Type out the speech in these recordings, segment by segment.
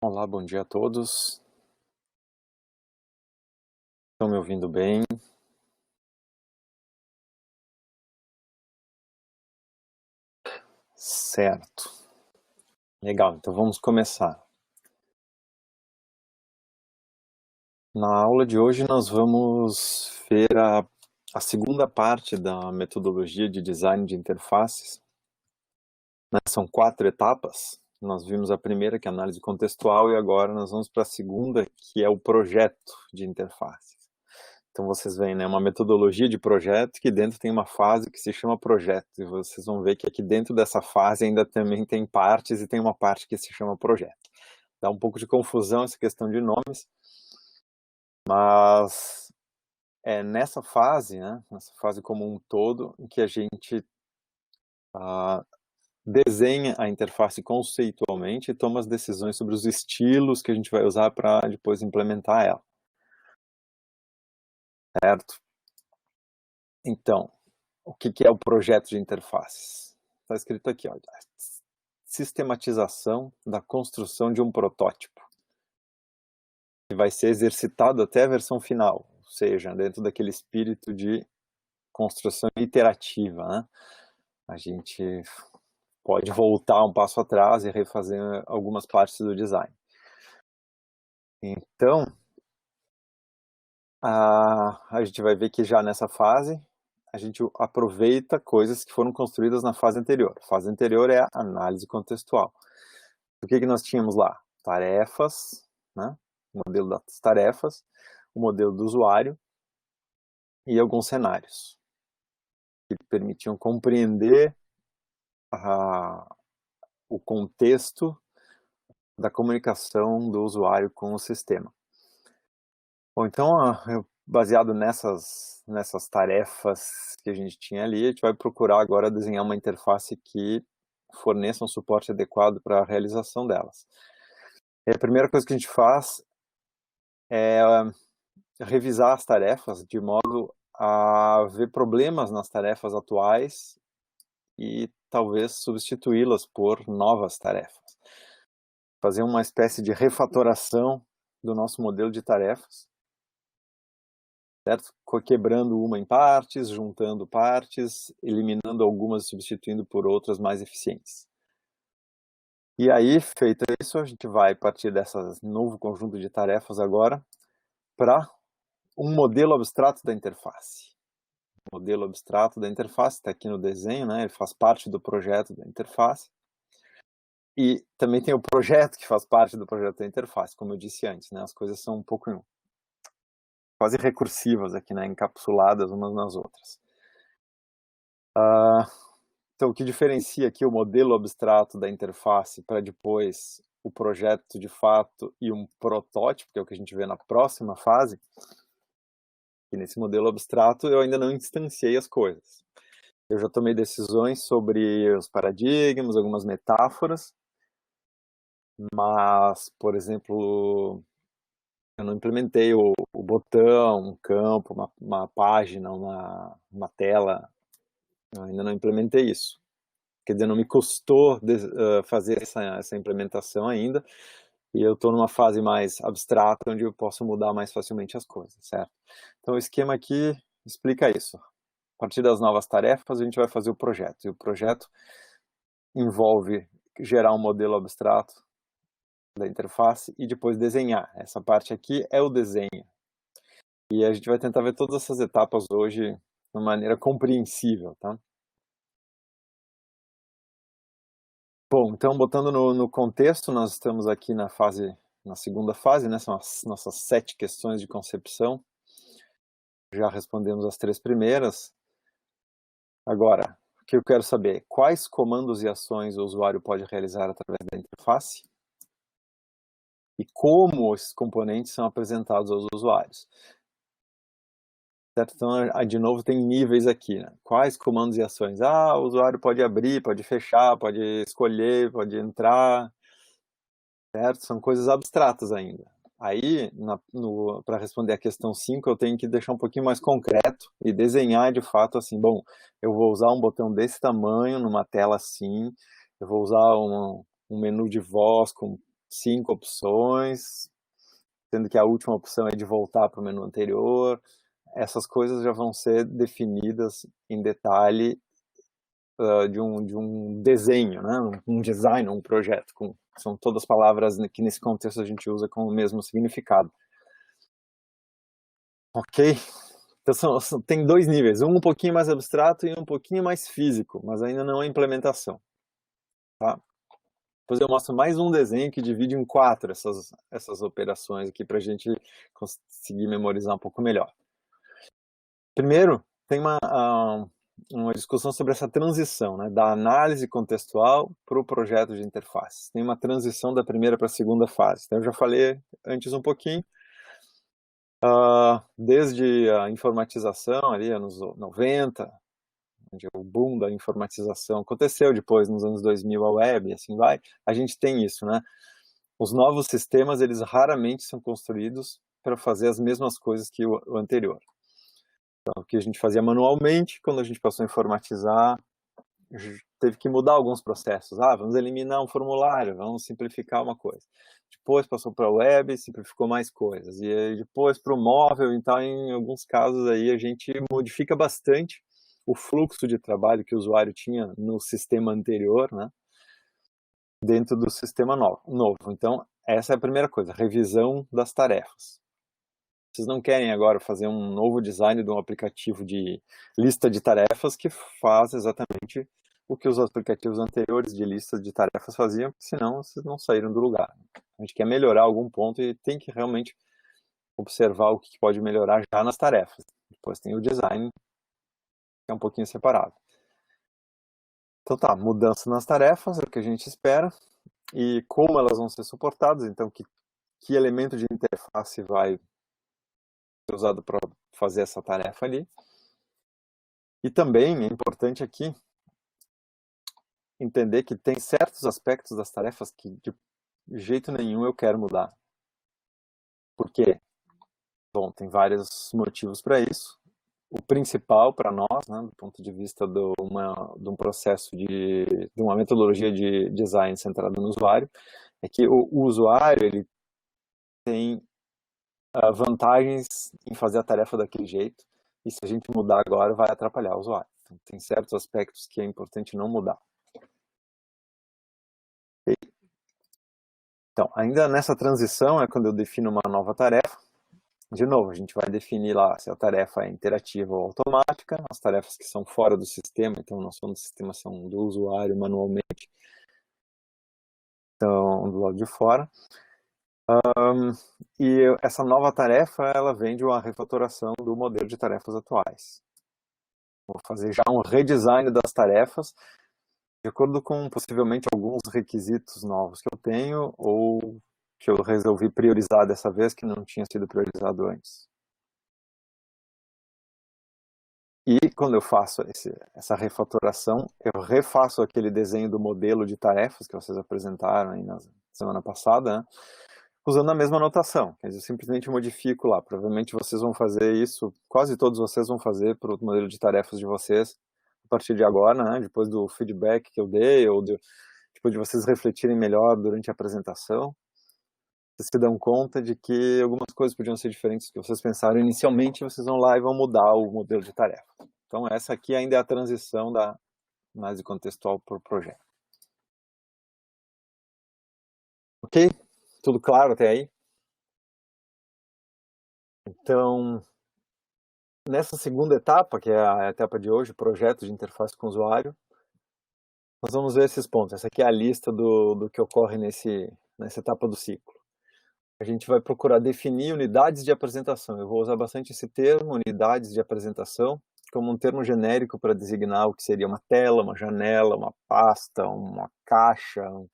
Olá, bom dia a todos. Estão me ouvindo bem? Certo. Legal, então vamos começar. Na aula de hoje nós vamos ver a segunda parte da metodologia de design de interfaces. São 4 etapas. Nós vimos a primeira, que é a análise contextual, e agora nós vamos para a segunda, que é o projeto de interfaces. Então vocês veem, né, uma metodologia de projeto que dentro tem uma fase que se chama projeto, e vocês vão ver que aqui dentro dessa fase ainda também tem partes e tem uma parte que se chama projeto. Dá um pouco de confusão essa questão de nomes, mas é nessa fase, né, nessa fase como um todo, em que a gente desenha a interface conceitualmente e toma as decisões sobre os estilos que a gente vai usar para depois implementar ela. Certo? Então, o que é o projeto de interfaces? Está escrito aqui, ó, sistematização da construção de um protótipo, que vai ser exercitado até a versão final, ou seja, dentro daquele espírito de construção iterativa, né? A gente pode voltar um passo atrás e refazer algumas partes do design. Então, a gente vai ver que já nessa fase, a gente aproveita coisas que foram construídas na fase anterior. A fase anterior é a análise contextual. O que nós tínhamos lá? Tarefas, né? O modelo das tarefas, o modelo do usuário e alguns cenários que permitiam compreender o contexto da comunicação do usuário com o sistema. Bom, então, baseado nessas tarefas que a gente tinha ali, a gente vai procurar agora desenhar uma interface que forneça um suporte adequado para a realização delas. E a primeira coisa que a gente faz é revisar as tarefas de modo a ver problemas nas tarefas atuais e talvez substituí-las por novas tarefas. Fazer uma espécie de refatoração do nosso modelo de tarefas, certo? Quebrando uma em partes, juntando partes, eliminando algumas e substituindo por outras mais eficientes. E aí, feito isso, a gente vai partir desse novo conjunto de tarefas agora para um modelo abstrato da interface. O modelo abstrato da interface está aqui no desenho, né? Ele faz parte do projeto da interface. E também tem o projeto que faz parte do projeto da interface, como eu disse antes, né? As coisas são um pouco quase recursivas aqui, né? Encapsuladas umas nas outras. Então, o que diferencia aqui o modelo abstrato da interface para depois o projeto de fato e um protótipo, que é o que a gente vê na próxima fase, e nesse modelo abstrato eu ainda não instanciei as coisas. Eu já tomei decisões sobre os paradigmas, algumas metáforas, mas, por exemplo, eu não implementei o botão, um campo, uma página, uma tela, eu ainda não implementei isso. Quer dizer, não me custou fazer essa implementação ainda, e eu estou numa fase mais abstrata, onde eu posso mudar mais facilmente as coisas, certo? Então o esquema aqui explica isso. A partir das novas tarefas, a gente vai fazer o projeto, e o projeto envolve gerar um modelo abstrato da interface e depois desenhar. Essa parte aqui é o desenho. E a gente vai tentar ver todas essas etapas hoje de uma maneira compreensível, tá? Bom, então botando no contexto, nós estamos aqui na segunda fase, né? São as nossas 7 questões de concepção. Já respondemos as 3 primeiras. Agora, o que eu quero saber? Quais comandos e ações o usuário pode realizar através da interface? E como esses componentes são apresentados aos usuários? Certo? Então, de novo, tem níveis aqui, né? Quais comandos e ações? O usuário pode abrir, pode fechar, pode escolher, pode entrar, certo? São coisas abstratas ainda. Aí, para responder a questão 5, eu tenho que deixar um pouquinho mais concreto e desenhar de fato assim, bom, eu vou usar um botão desse tamanho numa tela assim, eu vou usar um menu de voz com 5 opções, sendo que a última opção é de voltar para o menu anterior. Essas coisas já vão ser definidas em detalhe de um desenho, né? Um design, um projeto. São todas palavras que nesse contexto a gente usa com o mesmo significado. Ok? Então tem 2 níveis, um pouquinho mais abstrato e um pouquinho mais físico, mas ainda não é implementação. Tá? Depois eu mostro mais um desenho que divide em 4 essas operações aqui para a gente conseguir memorizar um pouco melhor. Primeiro, tem uma discussão sobre essa transição, né, da análise contextual para o projeto de interface. Tem uma transição da primeira para a segunda fase. Então, eu já falei antes um pouquinho, desde a informatização, ali anos 90, onde o boom da informatização aconteceu, depois nos anos 2000 a web, e assim vai, a gente tem isso, né? Os novos sistemas, eles raramente são construídos para fazer as mesmas coisas que o anterior. Então, o que a gente fazia manualmente, quando a gente passou a informatizar, teve que mudar alguns processos. Vamos eliminar um formulário, vamos simplificar uma coisa. Depois passou para a web, simplificou mais coisas. E aí, depois para o móvel, então, em alguns casos aí a gente modifica bastante o fluxo de trabalho que o usuário tinha no sistema anterior, né, dentro do sistema novo. Então, essa é a primeira coisa, revisão das tarefas. Vocês não querem agora fazer um novo design de um aplicativo de lista de tarefas que faz exatamente o que os aplicativos anteriores de lista de tarefas faziam, senão vocês não saíram do lugar. A gente quer melhorar algum ponto e tem que realmente observar o que pode melhorar já nas tarefas. Depois tem o design, que é um pouquinho separado. Então tá, mudança nas tarefas, é o que a gente espera, e como elas vão ser suportadas, então que elemento de interface vai ser usado para fazer essa tarefa ali. E também é importante aqui entender que tem certos aspectos das tarefas que de jeito nenhum eu quero mudar. Por quê? Bom, tem vários motivos para isso. O principal para nós, né, do ponto de vista de um processo de uma metodologia de design centrada no usuário, é que o usuário ele tem vantagens em fazer a tarefa daquele jeito, e se a gente mudar agora vai atrapalhar o usuário. Então, tem certos aspectos que é importante não mudar. Então, ainda nessa transição é quando eu defino uma nova tarefa. De novo, a gente vai definir lá se a tarefa é interativa ou automática, as tarefas que são fora do sistema, então não são do sistema, são do usuário manualmente, então do lado de fora. E essa nova tarefa, ela vem de uma refatoração do modelo de tarefas atuais. Vou fazer já um redesign das tarefas, de acordo com possivelmente alguns requisitos novos que eu tenho, ou que eu resolvi priorizar dessa vez, que não tinha sido priorizado antes. E quando eu faço essa refatoração, eu refaço aquele desenho do modelo de tarefas que vocês apresentaram aí na semana passada, né, usando a mesma notação. Quer dizer, eu simplesmente modifico lá. Provavelmente vocês vão fazer isso, quase todos vocês vão fazer para o modelo de tarefas de vocês a partir de agora, né, depois do feedback que eu dei, ou depois de vocês refletirem melhor durante a apresentação. Vocês se dão conta de que algumas coisas podiam ser diferentes do que vocês pensaram inicialmente, vocês vão lá e vão mudar o modelo de tarefa. Então, essa aqui ainda é a transição da análise contextual para o projeto. Ok? Tudo claro até aí? Então, nessa segunda etapa, que é a etapa de hoje, projeto de interface com o usuário, nós vamos ver esses pontos. Essa aqui é a lista do que ocorre nessa etapa do ciclo. A gente vai procurar definir unidades de apresentação. Eu vou usar bastante esse termo, unidades de apresentação, como um termo genérico para designar o que seria uma tela, uma janela, uma pasta, uma caixa, um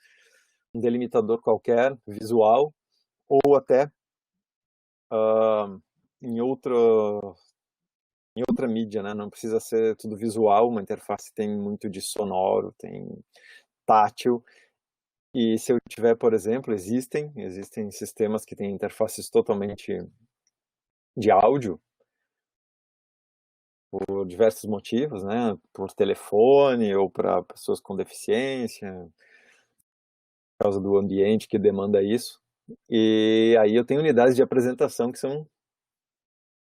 delimitador qualquer, visual, ou até em outra mídia, né? Não precisa ser tudo visual, uma interface tem muito de sonoro, tem tátil, e se eu tiver, por exemplo, existem sistemas que têm interfaces totalmente de áudio, por diversos motivos, né? Por telefone ou para pessoas com deficiência. por causa do ambiente que demanda isso. E aí eu tenho unidades de apresentação que são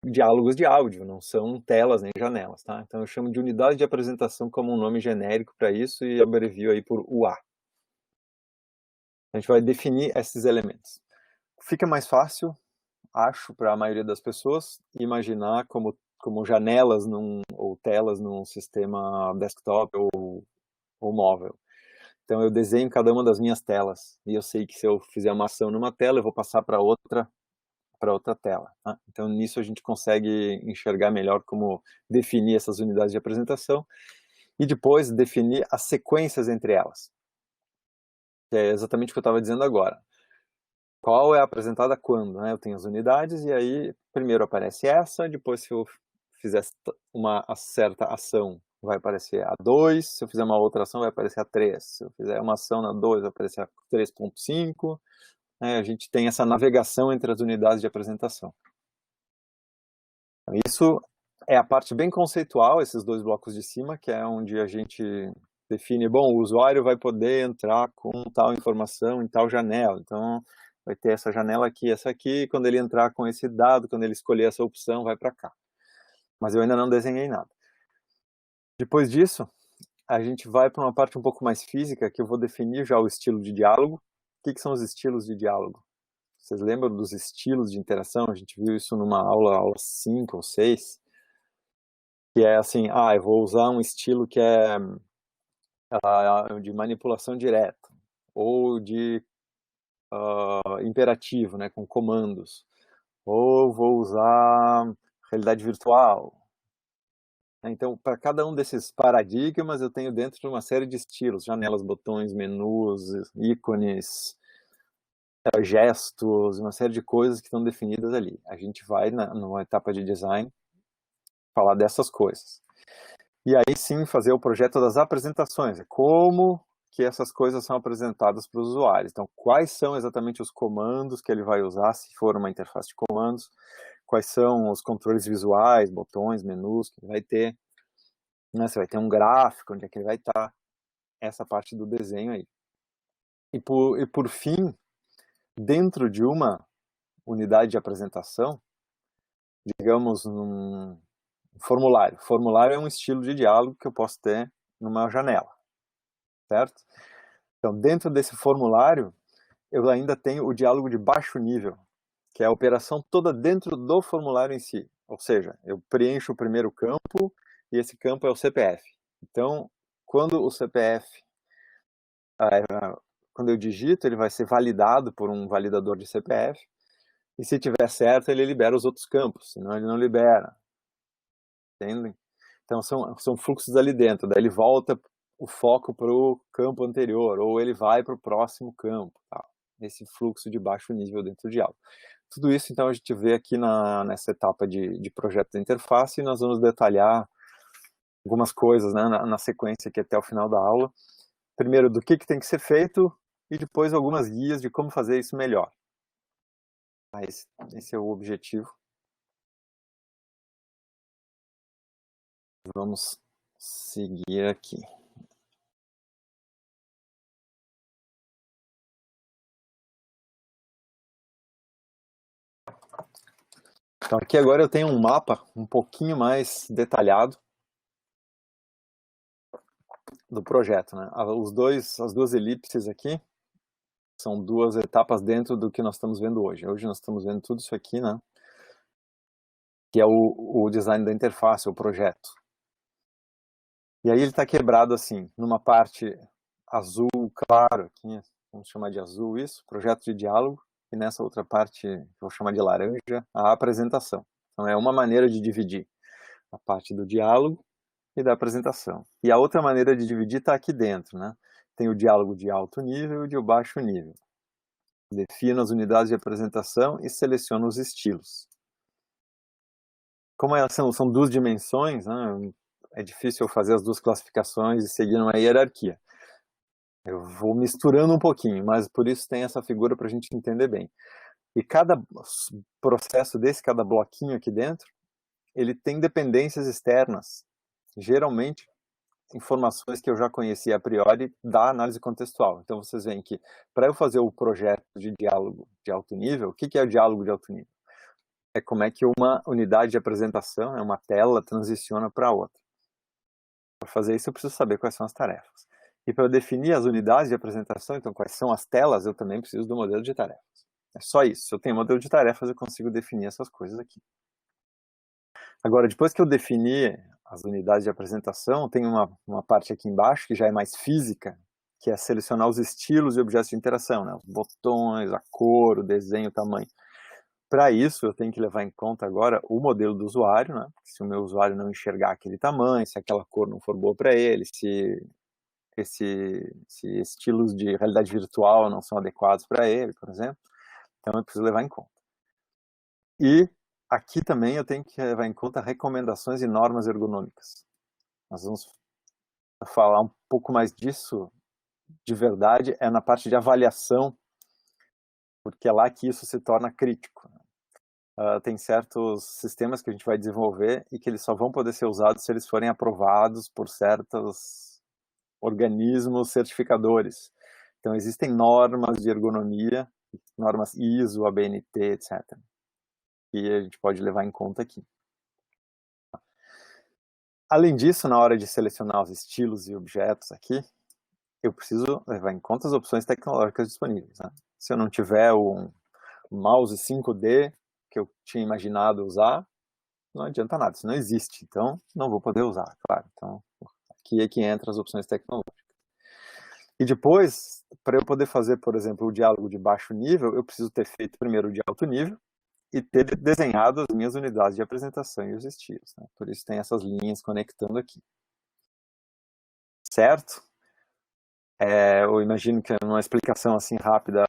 diálogos de áudio, não são telas nem janelas, tá? Então eu chamo de unidade de apresentação como um nome genérico para isso e abrevio aí por UA. A gente vai definir esses elementos. Fica mais fácil, acho, para a maioria das pessoas, imaginar como janelas ou telas num sistema desktop ou móvel. Então eu desenho cada uma das minhas telas e eu sei que se eu fizer uma ação numa tela, eu vou passar para outra tela. Tá? Então nisso a gente consegue enxergar melhor como definir essas unidades de apresentação e depois definir as sequências entre elas. Que é exatamente o que eu estava dizendo agora. Qual é apresentada quando, né? Eu tenho as unidades e aí primeiro aparece essa, depois se eu fizer uma certa ação vai aparecer a 2, se eu fizer uma outra ação vai aparecer a 3, se eu fizer uma ação na 2 vai aparecer a 3.5, né? A gente tem essa navegação entre as unidades de apresentação. Isso é a parte bem conceitual, esses dois blocos de cima, que é onde a gente define, bom, o usuário vai poder entrar com tal informação em tal janela, então vai ter essa janela aqui, essa aqui, quando ele entrar com esse dado, quando ele escolher essa opção, vai para cá. Mas eu ainda não desenhei nada. Depois disso, a gente vai para uma parte um pouco mais física, que eu vou definir já o estilo de diálogo. O que são os estilos de diálogo? Vocês lembram dos estilos de interação? A gente viu isso numa aula 5 ou 6, que é assim, eu vou usar um estilo que é de manipulação direta, ou de imperativo, né, com comandos, ou vou usar realidade virtual. Então, para cada um desses paradigmas, eu tenho dentro de uma série de estilos, janelas, botões, menus, ícones, gestos, uma série de coisas que estão definidas ali. A gente vai, numa etapa de design, falar dessas coisas. E aí sim fazer o projeto das apresentações, como que essas coisas são apresentadas para os usuários. Então, quais são exatamente os comandos que ele vai usar, se for uma interface de comandos, quais são os controles visuais, botões, menus que ele vai ter, né? Você vai ter um gráfico, onde é que ele vai estar, essa parte do desenho aí. E por fim, dentro de uma unidade de apresentação, digamos num formulário. Formulário é um estilo de diálogo que eu posso ter numa janela, certo? Então, dentro desse formulário, eu ainda tenho o diálogo de baixo nível, que é a operação toda dentro do formulário em si. Ou seja, eu preencho o primeiro campo e esse campo é o CPF. Então, quando o CPF, quando eu digito, ele vai ser validado por um validador de CPF e se tiver certo, ele libera os outros campos, senão ele não libera. Entendem? Então, são fluxos ali dentro. Daí ele volta o foco para o campo anterior, ou ele vai para o próximo campo. Tá? Esse fluxo de baixo nível dentro do diálogo. Tudo isso, então, a gente vê aqui nessa etapa de projeto da interface e nós vamos detalhar algumas coisas, né, na sequência aqui até o final da aula. Primeiro, do que tem que ser feito e depois algumas guias de como fazer isso melhor. Esse é o objetivo. Vamos seguir aqui. Então aqui agora eu tenho um mapa um pouquinho mais detalhado do projeto, né? As duas elipses aqui são duas etapas dentro do que nós estamos vendo hoje. Hoje nós estamos vendo tudo isso aqui, né? Que é o design da interface, o projeto. E aí ele está quebrado assim, numa parte azul claro, aqui, vamos chamar de azul isso, projeto de diálogo, e nessa outra parte, vou chamar de laranja, a apresentação. Então é uma maneira de dividir a parte do diálogo e da apresentação. E a outra maneira de dividir está aqui dentro, né? Tem o diálogo de alto nível e de baixo nível. Defino as unidades de apresentação e seleciono os estilos. Como elas são duas dimensões, né? É difícil eu fazer as duas classificações e seguir uma hierarquia. Eu vou misturando um pouquinho, mas por isso tem essa figura para a gente entender bem. E cada processo desse, cada bloquinho aqui dentro, ele tem dependências externas. Geralmente, informações que eu já conhecia a priori da análise contextual. Então vocês veem que para eu fazer o projeto de diálogo de alto nível, o que é o diálogo de alto nível? É como é que uma unidade de apresentação, uma tela, transiciona para outra. Para fazer isso eu preciso saber quais são as tarefas. E para definir as unidades de apresentação, então quais são as telas, eu também preciso do modelo de tarefas. É só isso. Se eu tenho modelo de tarefas, eu consigo definir essas coisas aqui. Agora, depois que eu definir as unidades de apresentação, tem uma parte aqui embaixo que já é mais física, que é selecionar os estilos e objetos de interação, né? Os botões, a cor, o desenho, o tamanho. Para isso, eu tenho que levar em conta agora o modelo do usuário, né? Se o meu usuário não enxergar aquele tamanho, se aquela cor não for boa para ele, se estilos de realidade virtual não são adequados para ele, por exemplo. Então, eu preciso levar em conta. E aqui também eu tenho que levar em conta recomendações e normas ergonômicas. Nós vamos falar um pouco mais disso de verdade, é na parte de avaliação, porque é lá que isso se torna crítico. Tem certos sistemas que a gente vai desenvolver e que eles só vão poder ser usados se eles forem aprovados por certos organismos certificadores. Então existem normas de ergonomia, normas ISO, ABNT, etc. que a gente pode levar em conta aqui. Além disso, na hora de selecionar os estilos e objetos aqui, eu preciso levar em conta as opções tecnológicas disponíveis, né? Se eu não tiver um mouse 5D que eu tinha imaginado usar, não adianta nada, isso não existe, então não vou poder usar, claro. Então, aqui é que entra as opções tecnológicas. E depois, para eu poder fazer, por exemplo, o diálogo de baixo nível, eu preciso ter feito primeiro o de alto nível e ter desenhado as minhas unidades de apresentação e os estilos, né? Por isso tem essas linhas conectando aqui. Certo? Eu imagino que numa explicação assim rápida,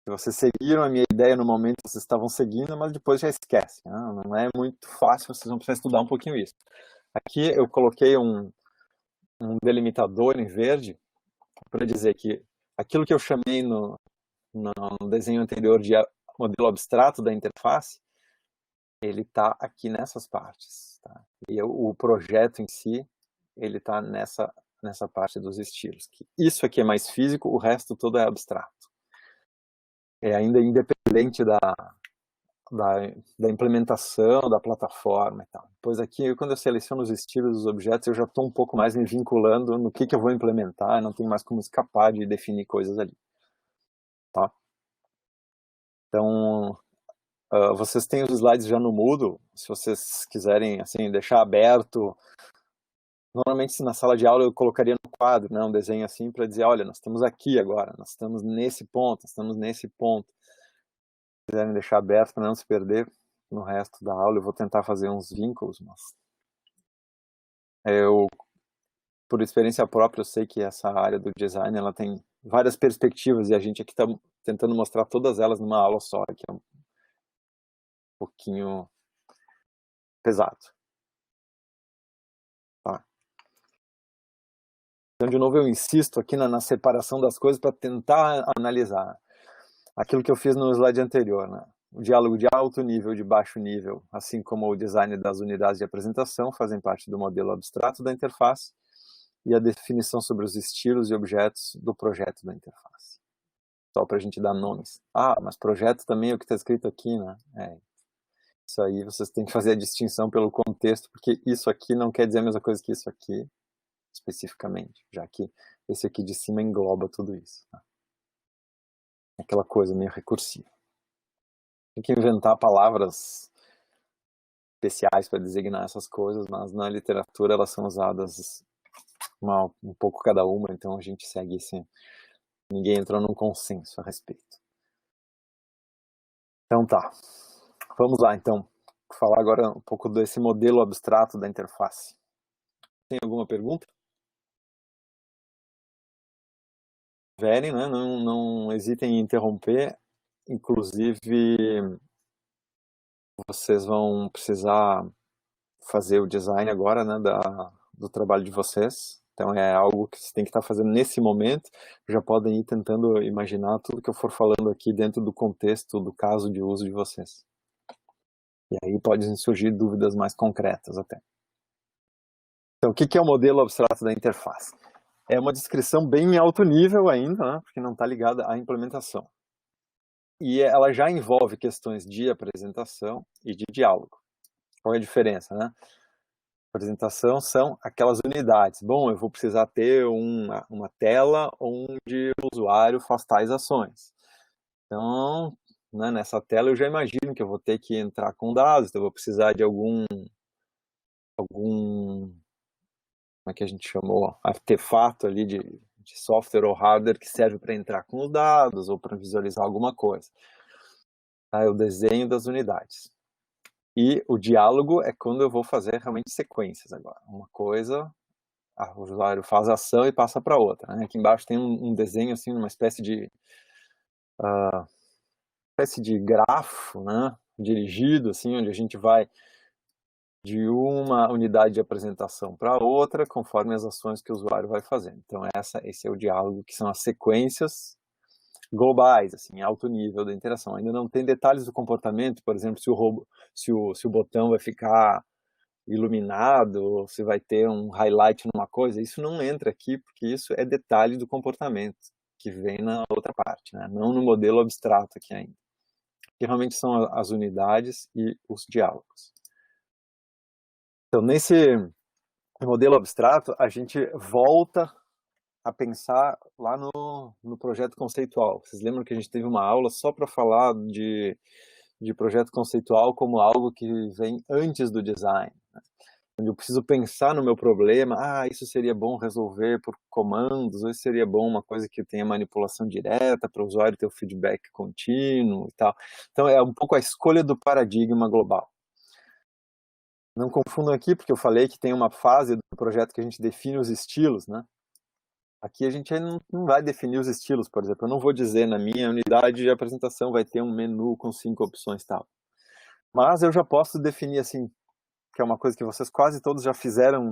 vocês seguiram a minha ideia no momento que vocês estavam seguindo, mas depois já esquecem. Né? Não é muito fácil, vocês vão precisar estudar um pouquinho isso. Aqui eu coloquei um delimitador em verde para dizer que aquilo que eu chamei no desenho anterior de modelo abstrato da interface, ele está aqui nessas partes. Tá? E o projeto em si, ele está nessa parte dos estilos. Isso aqui é mais físico, o resto todo é abstrato. É ainda independente da implementação, da plataforma e tal. Pois aqui, quando eu seleciono os estilos dos objetos, eu já estou um pouco mais me vinculando no que eu vou implementar, não tenho mais como escapar de definir coisas ali. Tá? Então, vocês têm os slides já no Moodle, se vocês quiserem assim, deixar aberto. Normalmente, na sala de aula, eu colocaria no quadro, né, um desenho assim para dizer, olha, nós estamos aqui agora, nós estamos nesse ponto, nós estamos nesse ponto. Se quiserem deixar aberto para não se perder no resto da aula, eu vou tentar fazer uns vínculos, mas por experiência própria, eu sei que essa área do design, ela tem várias perspectivas e a gente aqui está tentando mostrar todas elas numa aula só, que é um pouquinho pesado. Tá? Então, de novo, eu insisto aqui na separação das coisas para tentar analisar aquilo que eu fiz no slide anterior, né? O diálogo de alto nível e de baixo nível, assim como o design das unidades de apresentação, fazem parte do modelo abstrato da interface e a definição sobre os estilos e objetos do projeto da interface. Só para a gente dar nomes. Mas projeto também é o que está escrito aqui, né? Isso aí vocês têm que fazer a distinção pelo contexto, porque isso aqui não quer dizer a mesma coisa que isso aqui, especificamente, já que esse aqui de cima engloba tudo isso. Tá? Aquela coisa meio recursiva. Tem que inventar palavras especiais para designar essas coisas, mas na literatura elas são usadas um pouco cada uma, então a gente segue assim. Ninguém entrou num consenso a respeito. Então tá. Vamos lá, então. Falar agora um pouco desse modelo abstrato da interface. Tem alguma pergunta? Tiverem, né? Não hesitem em interromper. Inclusive, vocês vão precisar fazer o design agora, né, do trabalho de vocês. Então é algo que vocês têm que estar fazendo nesse momento. Já podem ir tentando imaginar tudo que eu for falando aqui dentro do contexto do caso de uso de vocês. E aí podem surgir dúvidas mais concretas até. Então, o que é o modelo abstrato da interface? É uma descrição bem em alto nível ainda, né, porque não está ligada à implementação. E ela já envolve questões de apresentação e de diálogo. Qual é a diferença, né? Apresentação são aquelas unidades. Bom, eu vou precisar ter uma tela onde o usuário faz tais ações. Então, né, nessa tela eu já imagino que eu vou ter que entrar com dados, então eu vou precisar de algum, como é que a gente chamou, artefato ali de software ou hardware que serve para entrar com os dados ou para visualizar alguma coisa. Tá? É o desenho das unidades. E o diálogo é quando eu vou fazer realmente sequências agora. Uma coisa, o usuário faz a ação e passa para outra. Né? Aqui embaixo tem um desenho, assim, uma espécie de grafo, né? Dirigido, assim, onde a gente vai de uma unidade de apresentação para outra, conforme as ações que o usuário vai fazendo. Então, esse é o diálogo, que são as sequências globais, assim, alto nível da interação. Ainda não tem detalhes do comportamento, por exemplo, se o botão vai ficar iluminado, ou se vai ter um highlight numa coisa, isso não entra aqui, porque isso é detalhe do comportamento, que vem na outra parte, né? Não no modelo abstrato aqui ainda. Que realmente são as unidades e os diálogos. Então, nesse modelo abstrato, a gente volta a pensar lá no projeto conceitual. Vocês lembram que a gente teve uma aula só para falar de projeto conceitual como algo que vem antes do design, né? Onde eu preciso pensar no meu problema, isso seria bom resolver por comandos, ou isso seria bom uma coisa que tenha manipulação direta para o usuário ter o feedback contínuo e tal. Então é um pouco a escolha do paradigma global. Não confundam aqui, porque eu falei que tem uma fase do projeto que a gente define os estilos, né? Aqui a gente não vai definir os estilos, por exemplo. Eu não vou dizer na minha unidade de apresentação vai ter um menu com 5 opções e tal. Mas eu já posso definir assim, que é uma coisa que vocês quase todos já fizeram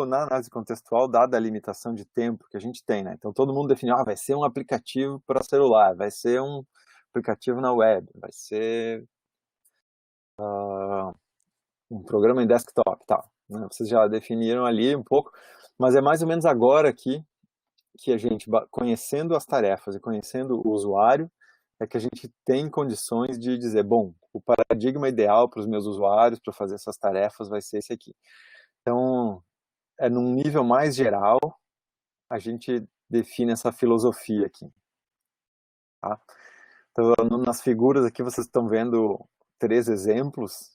na análise contextual, dada a limitação de tempo que a gente tem, né? Então todo mundo definiu, vai ser um aplicativo para celular, vai ser um aplicativo na web, vai ser um programa em desktop, tal. Né? Vocês já definiram ali um pouco, mas é mais ou menos agora aqui que a gente, conhecendo as tarefas e conhecendo o usuário, é que a gente tem condições de dizer, bom, o paradigma ideal para os meus usuários para fazer essas tarefas vai ser esse aqui. Então, num nível mais geral, a gente define essa filosofia aqui. Tá? Então, nas figuras aqui vocês estão vendo 3 exemplos,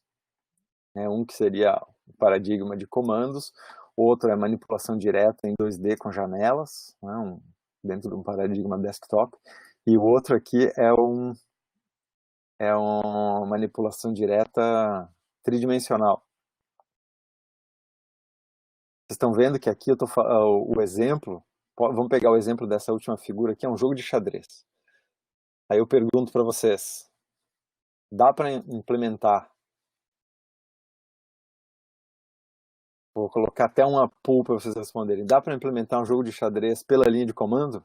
né? Um que seria o paradigma de comandos, outro é manipulação direta em 2D com janelas, né? Dentro de um paradigma desktop, e o outro aqui é uma manipulação direta tridimensional. Vocês estão vendo que aqui eu tô o exemplo, vamos pegar o exemplo dessa última figura aqui, é um jogo de xadrez. Aí eu pergunto para vocês, dá para implementar, vou colocar até uma pool para vocês responderem, dá para implementar um jogo de xadrez pela linha de comando?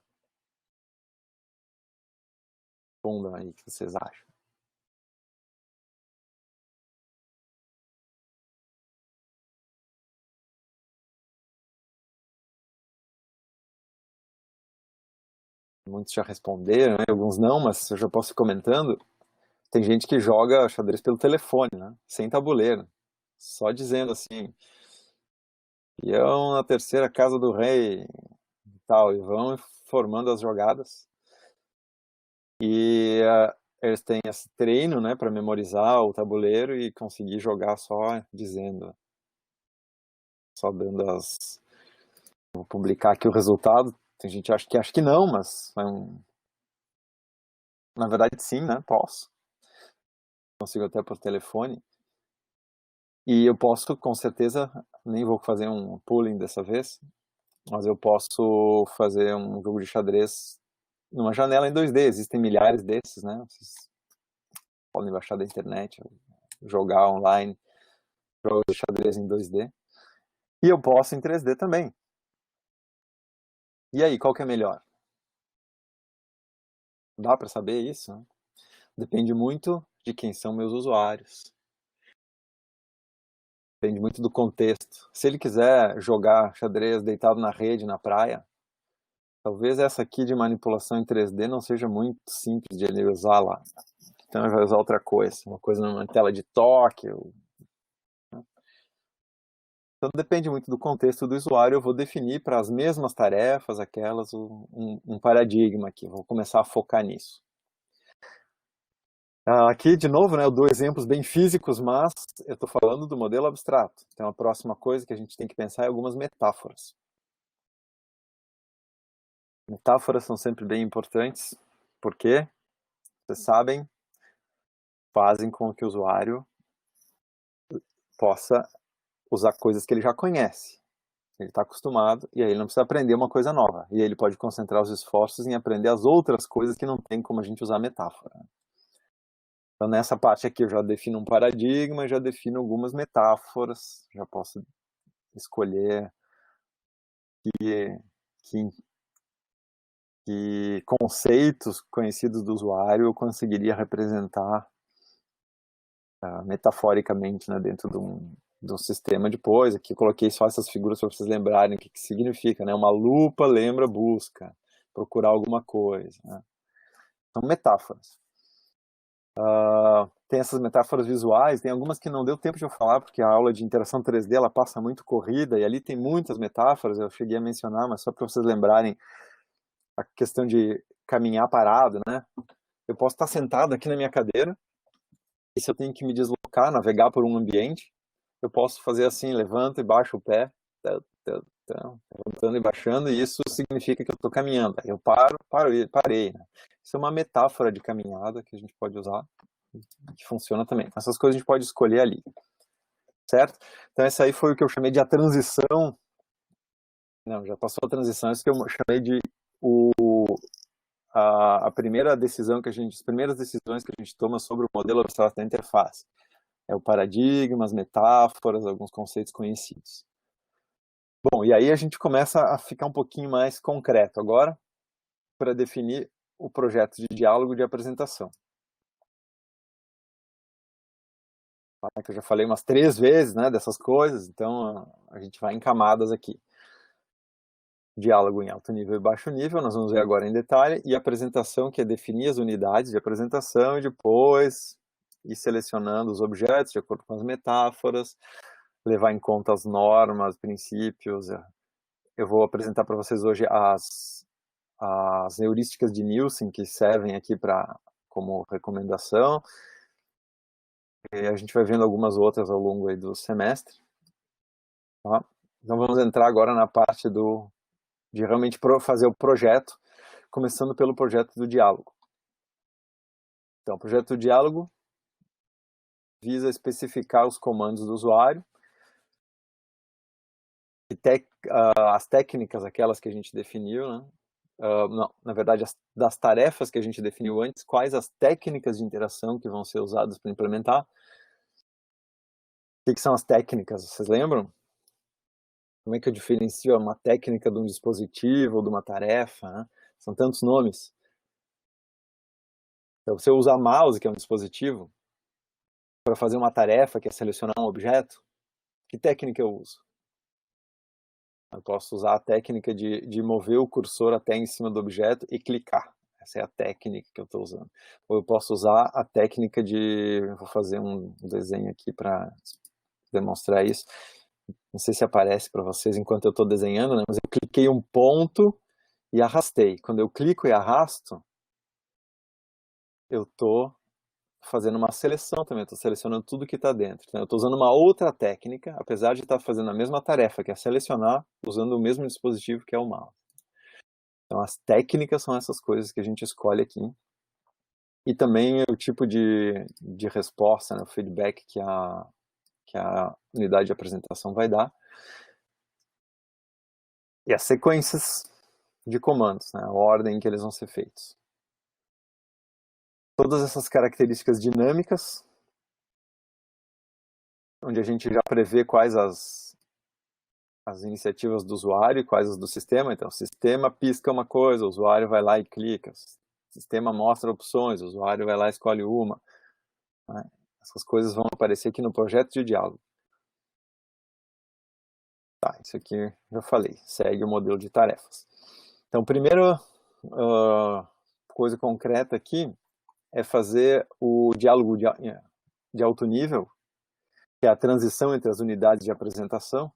Respondam aí o que vocês acham. Muitos já responderam, né? Alguns não, mas eu já posso ir comentando. Tem gente que joga xadrez pelo telefone, né? Sem tabuleiro. Só dizendo assim, peão na terceira casa do rei e tal, e vão formando as jogadas. E eles têm esse treino, né, para memorizar o tabuleiro e conseguir jogar só dizendo, só dando as... Vou publicar aqui o resultado. Tem gente que acha que não, mas na verdade sim, né, posso. Consigo até por telefone. E eu posso, com certeza, nem vou fazer um pooling dessa vez, mas eu posso fazer um jogo de xadrez numa janela em 2D. Existem milhares desses, né? Vocês podem baixar da internet, jogar online jogos de xadrez em 2D. E eu posso em 3D também. E aí, qual que é melhor? Dá para saber isso? Né? Depende muito de quem são meus usuários. Depende muito do contexto. Se ele quiser jogar xadrez deitado na rede, na praia, talvez essa aqui de manipulação em 3D não seja muito simples de ele usar lá. Então ele vai usar outra coisa, uma coisa numa tela de toque. Então depende muito do contexto do usuário. Eu vou definir para as mesmas tarefas, aquelas, um paradigma aqui. Vou começar a focar nisso. Aqui, de novo, né, eu dou exemplos bem físicos, mas eu estou falando do modelo abstrato. Então a próxima coisa que a gente tem que pensar é algumas metáforas. Metáforas são sempre bem importantes, porque, vocês sabem, fazem com que o usuário possa usar coisas que ele já conhece. Ele está acostumado, e aí ele não precisa aprender uma coisa nova. E aí ele pode concentrar os esforços em aprender as outras coisas que não tem como a gente usar metáfora. Então nessa parte aqui eu já defino um paradigma, já defino algumas metáforas, já posso escolher que conceitos conhecidos do usuário eu conseguiria representar metaforicamente, né, dentro de um sistema depois. Aqui eu coloquei só essas figuras para vocês lembrarem o que significa, né? Uma lupa lembra busca, procurar alguma coisa, né? São metáforas. Tem essas metáforas visuais, tem algumas que não deu tempo de eu falar, porque a aula de interação 3D ela passa muito corrida, e ali tem muitas metáforas, eu cheguei a mencionar, mas só para vocês lembrarem a questão de caminhar parado, né? Eu posso estar sentado aqui na minha cadeira, e se eu tenho que me deslocar, navegar por um ambiente, eu posso fazer assim, levanto e baixo o pé, levantando e baixando, e isso significa que eu estou caminhando. Aí eu parei, né? Isso é uma metáfora de caminhada que a gente pode usar, que funciona também. Essas coisas a gente pode escolher ali, certo? Então essa aí foi o que eu chamei de a transição. Não, já passou a transição, isso que eu chamei de a primeira decisão as primeiras decisões que a gente toma sobre o modelo abstrato da interface. É o paradigma, as metáforas, alguns conceitos conhecidos. Bom, e aí a gente começa a ficar um pouquinho mais concreto agora para definir o projeto de diálogo de apresentação. Que eu já falei umas 3 vezes, né, dessas coisas, então a gente vai em camadas aqui. Diálogo em alto nível e baixo nível, nós vamos ver agora em detalhe, e apresentação, que é definir as unidades de apresentação e depois ir selecionando os objetos de acordo com as metáforas, levar em conta as normas, princípios. Eu vou apresentar para vocês hoje as heurísticas de Nielsen, que servem aqui como recomendação, e a gente vai vendo algumas outras ao longo aí do semestre. Tá? Então vamos entrar agora na parte de realmente fazer o projeto, começando pelo projeto do diálogo. Então, o projeto do diálogo visa especificar os comandos do usuário, as técnicas, aquelas que a gente definiu, né? Não, na verdade, das tarefas que a gente definiu antes, quais as técnicas de interação que vão ser usadas para implementar. O que são as técnicas? Vocês lembram? Como é que eu diferencio uma técnica de um dispositivo ou de uma tarefa, né? São tantos nomes. Então, se eu usar mouse, que é um dispositivo, para fazer uma tarefa, que é selecionar um objeto, que técnica eu uso? Eu posso usar a técnica de mover o cursor até em cima do objeto e clicar. Essa é a técnica que eu estou usando. Ou eu posso usar a técnica vou fazer um desenho aqui para demonstrar isso. Não sei se aparece para vocês enquanto eu estou desenhando, né? Mas eu cliquei um ponto e arrastei. Quando eu clico e arrasto, eu estou fazendo uma seleção também, estou selecionando tudo que está dentro. Então, eu estou usando uma outra técnica, apesar de estar fazendo a mesma tarefa, que é selecionar, usando o mesmo dispositivo que é o mouse. Então, as técnicas são essas coisas que a gente escolhe aqui. E também o tipo de resposta, né, o feedback que a unidade de apresentação vai dar. E as sequências de comandos, né, a ordem em que eles vão ser feitos. Todas essas características dinâmicas, onde a gente já prevê quais as iniciativas do usuário e quais as do sistema. Então, o sistema pisca uma coisa, o usuário vai lá e clica. O sistema mostra opções, o usuário vai lá e escolhe uma. Né? Essas coisas vão aparecer aqui no projeto de diálogo. Tá, isso aqui eu já falei, segue o modelo de tarefas. Então, primeira coisa concreta aqui é fazer o diálogo de alto nível, que é a transição entre as unidades de apresentação.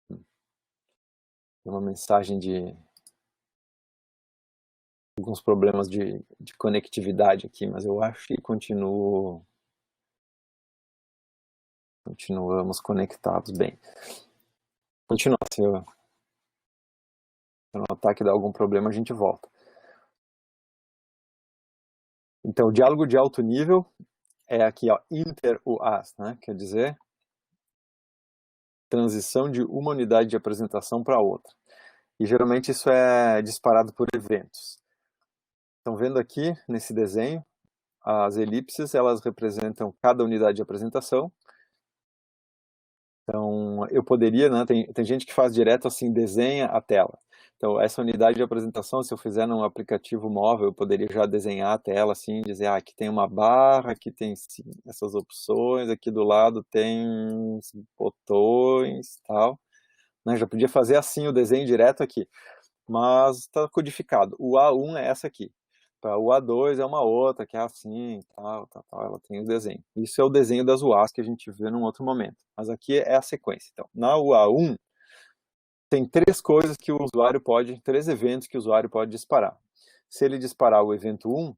Tem uma mensagem de alguns problemas de conectividade aqui, mas eu acho que continuamos conectados bem. Continua, se eu notar que dá algum problema, a gente volta. Então, o diálogo de alto nível é aqui, ó, inter-UAS, né? Quer dizer, transição de uma unidade de apresentação para outra. E geralmente isso é disparado por eventos. Estão vendo aqui nesse desenho, as elipses, elas representam cada unidade de apresentação. Então, eu poderia, né, tem gente que faz direto assim, desenha a tela. Então, essa unidade de apresentação, se eu fizer num aplicativo móvel, eu poderia já desenhar a tela assim, dizer, aqui tem uma barra, aqui tem essas opções, aqui do lado tem botões, tal. Né, já podia fazer assim o desenho direto aqui, mas está codificado. O A1 é essa aqui. O A2 é uma outra, que é assim, tal, ela tem o desenho. Isso é o desenho das UAs que a gente vê num outro momento. Mas aqui é a sequência. Então, na UA1, tem três eventos que o usuário pode disparar. Se ele disparar o evento 1, o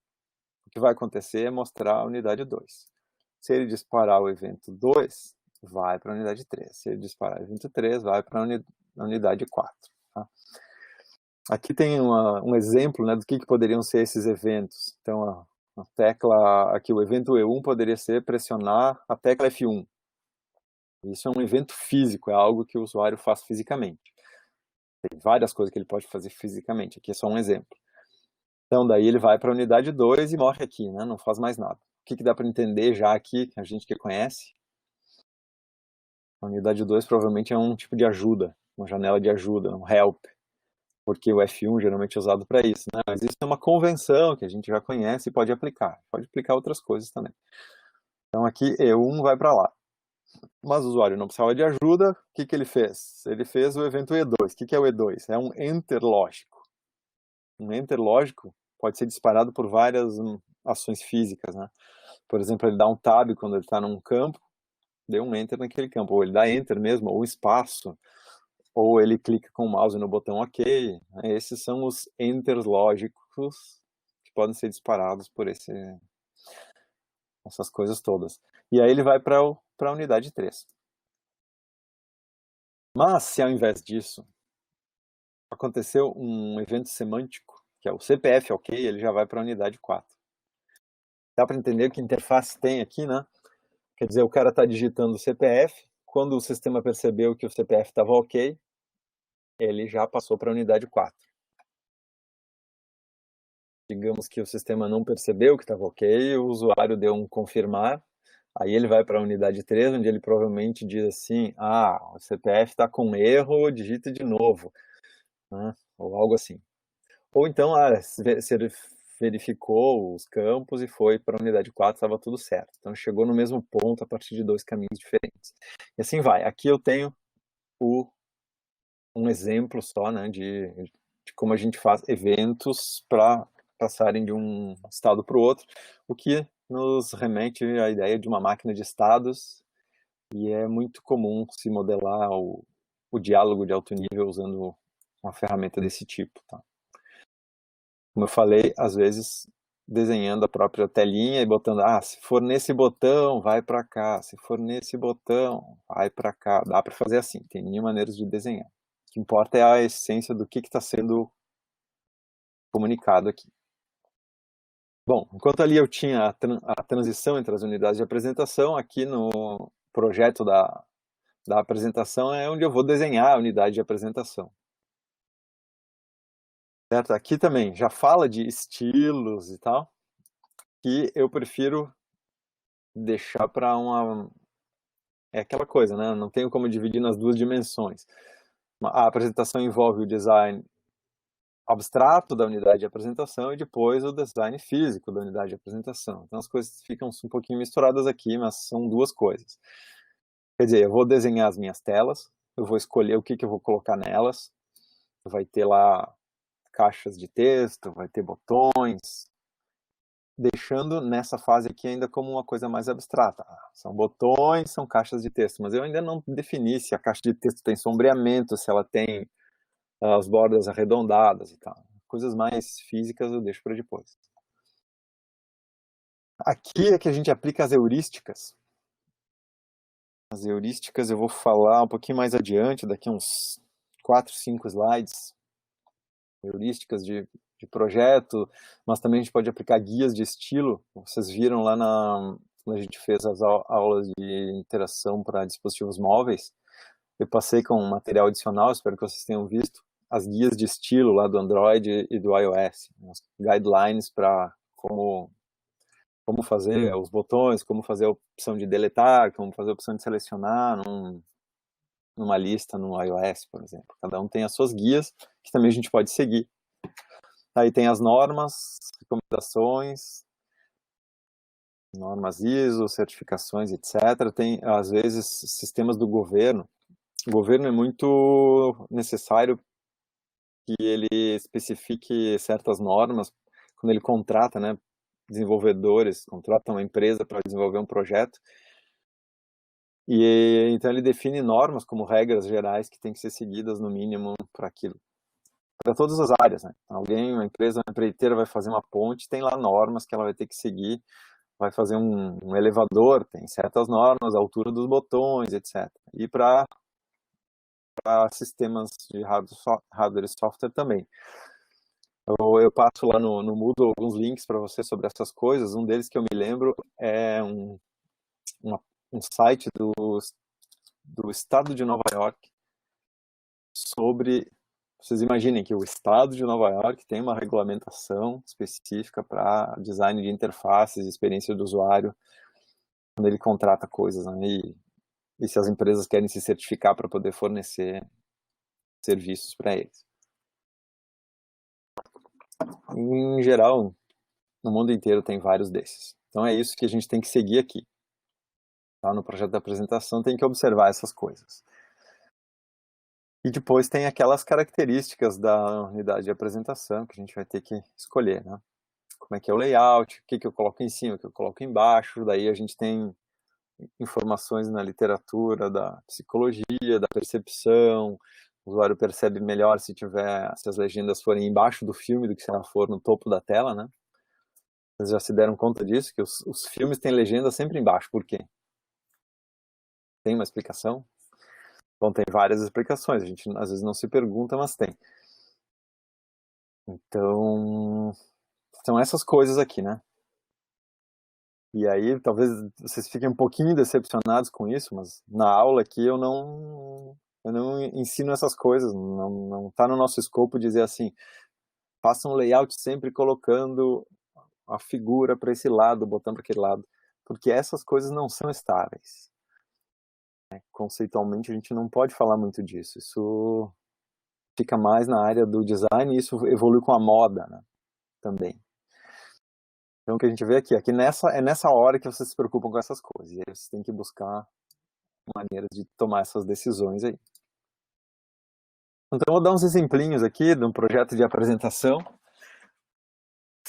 que vai acontecer é mostrar a unidade 2. Se ele disparar o evento 2, vai para a unidade 3. Se ele disparar o evento 3, vai para a unidade 4. Tá? Aqui tem um exemplo, né, do que poderiam ser esses eventos. Então, a tecla aqui, o evento E1 poderia ser pressionar a tecla F1. Isso é um evento físico, é algo que o usuário faz fisicamente. Tem várias coisas que ele pode fazer fisicamente, aqui é só um exemplo. Então, daí ele vai para a unidade 2 e morre aqui, né, não faz mais nada. O que dá para entender já aqui, a gente que conhece? A unidade 2 provavelmente é um tipo de ajuda, uma janela de ajuda, um help. Porque o F1 geralmente é usado para isso, né? Mas isso é uma convenção que a gente já conhece e pode aplicar outras coisas também. Então aqui E1 vai para lá. Mas o usuário não precisava de ajuda, o que ele fez? Ele fez o evento E2. O que é o E2? É um enter lógico. Um enter lógico pode ser disparado por várias ações físicas, né? Por exemplo, ele dá um tab quando ele está num campo, deu um enter naquele campo, ou ele dá enter mesmo, ou espaço, ou ele clica com o mouse no botão OK. Esses são os enters lógicos que podem ser disparados por essas coisas todas. E aí ele vai para a unidade 3. Mas, se ao invés disso aconteceu um evento semântico, que é o CPF OK, ele já vai para a unidade 4. Dá para entender que interface tem aqui, né? Quer dizer, o cara está digitando o CPF, quando o sistema percebeu que o CPF estava OK, ele já passou para a unidade 4. Digamos que o sistema não percebeu que estava OK, o usuário deu um confirmar, aí ele vai para a unidade 3, onde ele provavelmente diz assim, o CPF está com erro, digita de novo, né? Ou algo assim. Ou então, se ele verificou os campos e foi para a unidade 4, estava tudo certo. Então chegou no mesmo ponto a partir de dois caminhos diferentes. E assim vai. Aqui eu tenho um exemplo só, né, de como a gente faz eventos para passarem de um estado para o outro, o que nos remete à ideia de uma máquina de estados, e é muito comum se modelar o diálogo de alto nível usando uma ferramenta desse tipo. Tá? Como eu falei, às vezes desenhando a própria telinha e botando, se for nesse botão, vai para cá, se for nesse botão, vai para cá. Dá para fazer assim, tem mil maneiras de desenhar. O que importa é a essência do que está sendo comunicado aqui. Bom, enquanto ali eu tinha a transição entre as unidades de apresentação, aqui no projeto da apresentação é onde eu vou desenhar a unidade de apresentação. Certo? Aqui também já fala de estilos e tal, que eu prefiro deixar para é aquela coisa, né? Não tenho como dividir nas duas dimensões. A apresentação envolve o design abstrato da unidade de apresentação e depois o design físico da unidade de apresentação. Então as coisas ficam um pouquinho misturadas aqui, mas são duas coisas. Quer dizer, eu vou desenhar as minhas telas, eu vou escolher o que eu vou colocar nelas, vai ter lá caixas de texto, vai ter botões, deixando nessa fase aqui ainda como uma coisa mais abstrata. São botões, são caixas de texto, mas eu ainda não defini se a caixa de texto tem sombreamento, se ela tem as bordas arredondadas e tal. Coisas mais físicas eu deixo para depois. Aqui é que a gente aplica as heurísticas. As heurísticas eu vou falar um pouquinho mais adiante, daqui uns 4, 5 slides. Heurísticas de projeto, mas também a gente pode aplicar guias de estilo. Vocês viram lá quando a gente fez as aulas de interação para dispositivos móveis, eu passei com um material adicional, espero que vocês tenham visto, as guias de estilo lá do Android e do iOS, as guidelines para como fazer os botões, como fazer a opção de deletar, como fazer a opção de selecionar numa lista no iOS, por exemplo. Cada um tem as suas guias, que também a gente pode seguir. Aí tem as normas, recomendações, normas ISO, certificações, etc. Tem, às vezes, sistemas do governo. O governo é muito necessário que ele especifique certas normas quando ele contrata, né, desenvolvedores, contrata uma empresa para desenvolver um projeto. E então ele define normas como regras gerais que têm que ser seguidas no mínimo para aquilo. Para todas as áreas, né? Uma empresa, uma empreiteira vai fazer uma ponte, tem lá normas que ela vai ter que seguir, vai fazer um elevador, tem certas normas, a altura dos botões, etc. E para sistemas de hardware e software também. Eu passo lá no Moodle alguns links para você sobre essas coisas. Um deles que eu me lembro é um site do estado de Nova York sobre... Vocês imaginem que o estado de Nova York tem uma regulamentação específica para design de interfaces, experiência do usuário, quando ele contrata coisas, né? E se as empresas querem se certificar para poder fornecer serviços para eles. Em geral, no mundo inteiro tem vários desses. Então é isso que a gente tem que seguir aqui. Tá? No projeto da apresentação tem que observar essas coisas. E depois tem aquelas características da unidade de apresentação que a gente vai ter que escolher, né? Como é que é o layout, o que eu coloco em cima, o que eu coloco embaixo. Daí a gente tem informações na literatura da psicologia, da percepção. O usuário percebe melhor se as legendas forem embaixo do filme do que se ela for no topo da tela, né? Vocês já se deram conta disso, que os filmes têm legenda sempre embaixo. Por quê? Tem uma explicação? Bom, tem várias explicações. A gente às vezes não se pergunta, mas tem. Então, são essas coisas aqui, né? E aí, talvez vocês fiquem um pouquinho decepcionados com isso, mas na aula aqui eu não ensino essas coisas, não está no nosso escopo dizer assim, faça um layout sempre colocando a figura para esse lado, botando para aquele lado, porque essas coisas não são estáveis. Conceitualmente a gente não pode falar muito disso, isso fica mais na área do design e isso evolui com a moda, né, também. Então o que a gente vê aqui é nessa hora que vocês se preocupam com essas coisas, e aí vocês têm que buscar maneiras de tomar essas decisões aí. Então eu vou dar uns exemplinhos aqui de um projeto de apresentação,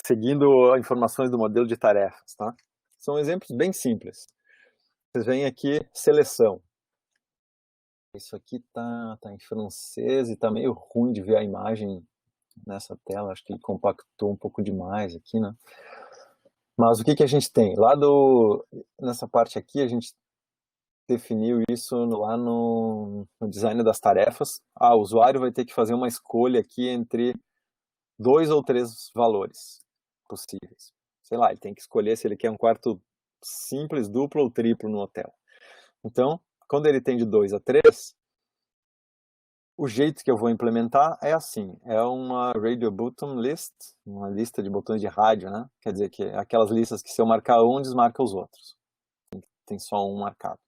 seguindo informações do modelo de tarefas, tá? São exemplos bem simples. Vocês veem aqui, seleção. Isso aqui tá em francês e tá meio ruim de ver a imagem nessa tela, acho que ele compactou um pouco demais aqui, né? Mas o que a gente tem? Nessa parte aqui, a gente definiu isso lá no design das tarefas. O usuário vai ter que fazer uma escolha aqui entre 2 ou 3 valores possíveis. Sei lá, ele tem que escolher se ele quer um quarto simples, duplo ou triplo no hotel. Então, quando ele tem de 2 a 3, o jeito que eu vou implementar é assim, é uma radio button list, uma lista de botões de rádio, né? Quer dizer que é aquelas listas que se eu marcar um, desmarca os outros. Tem só um marcado.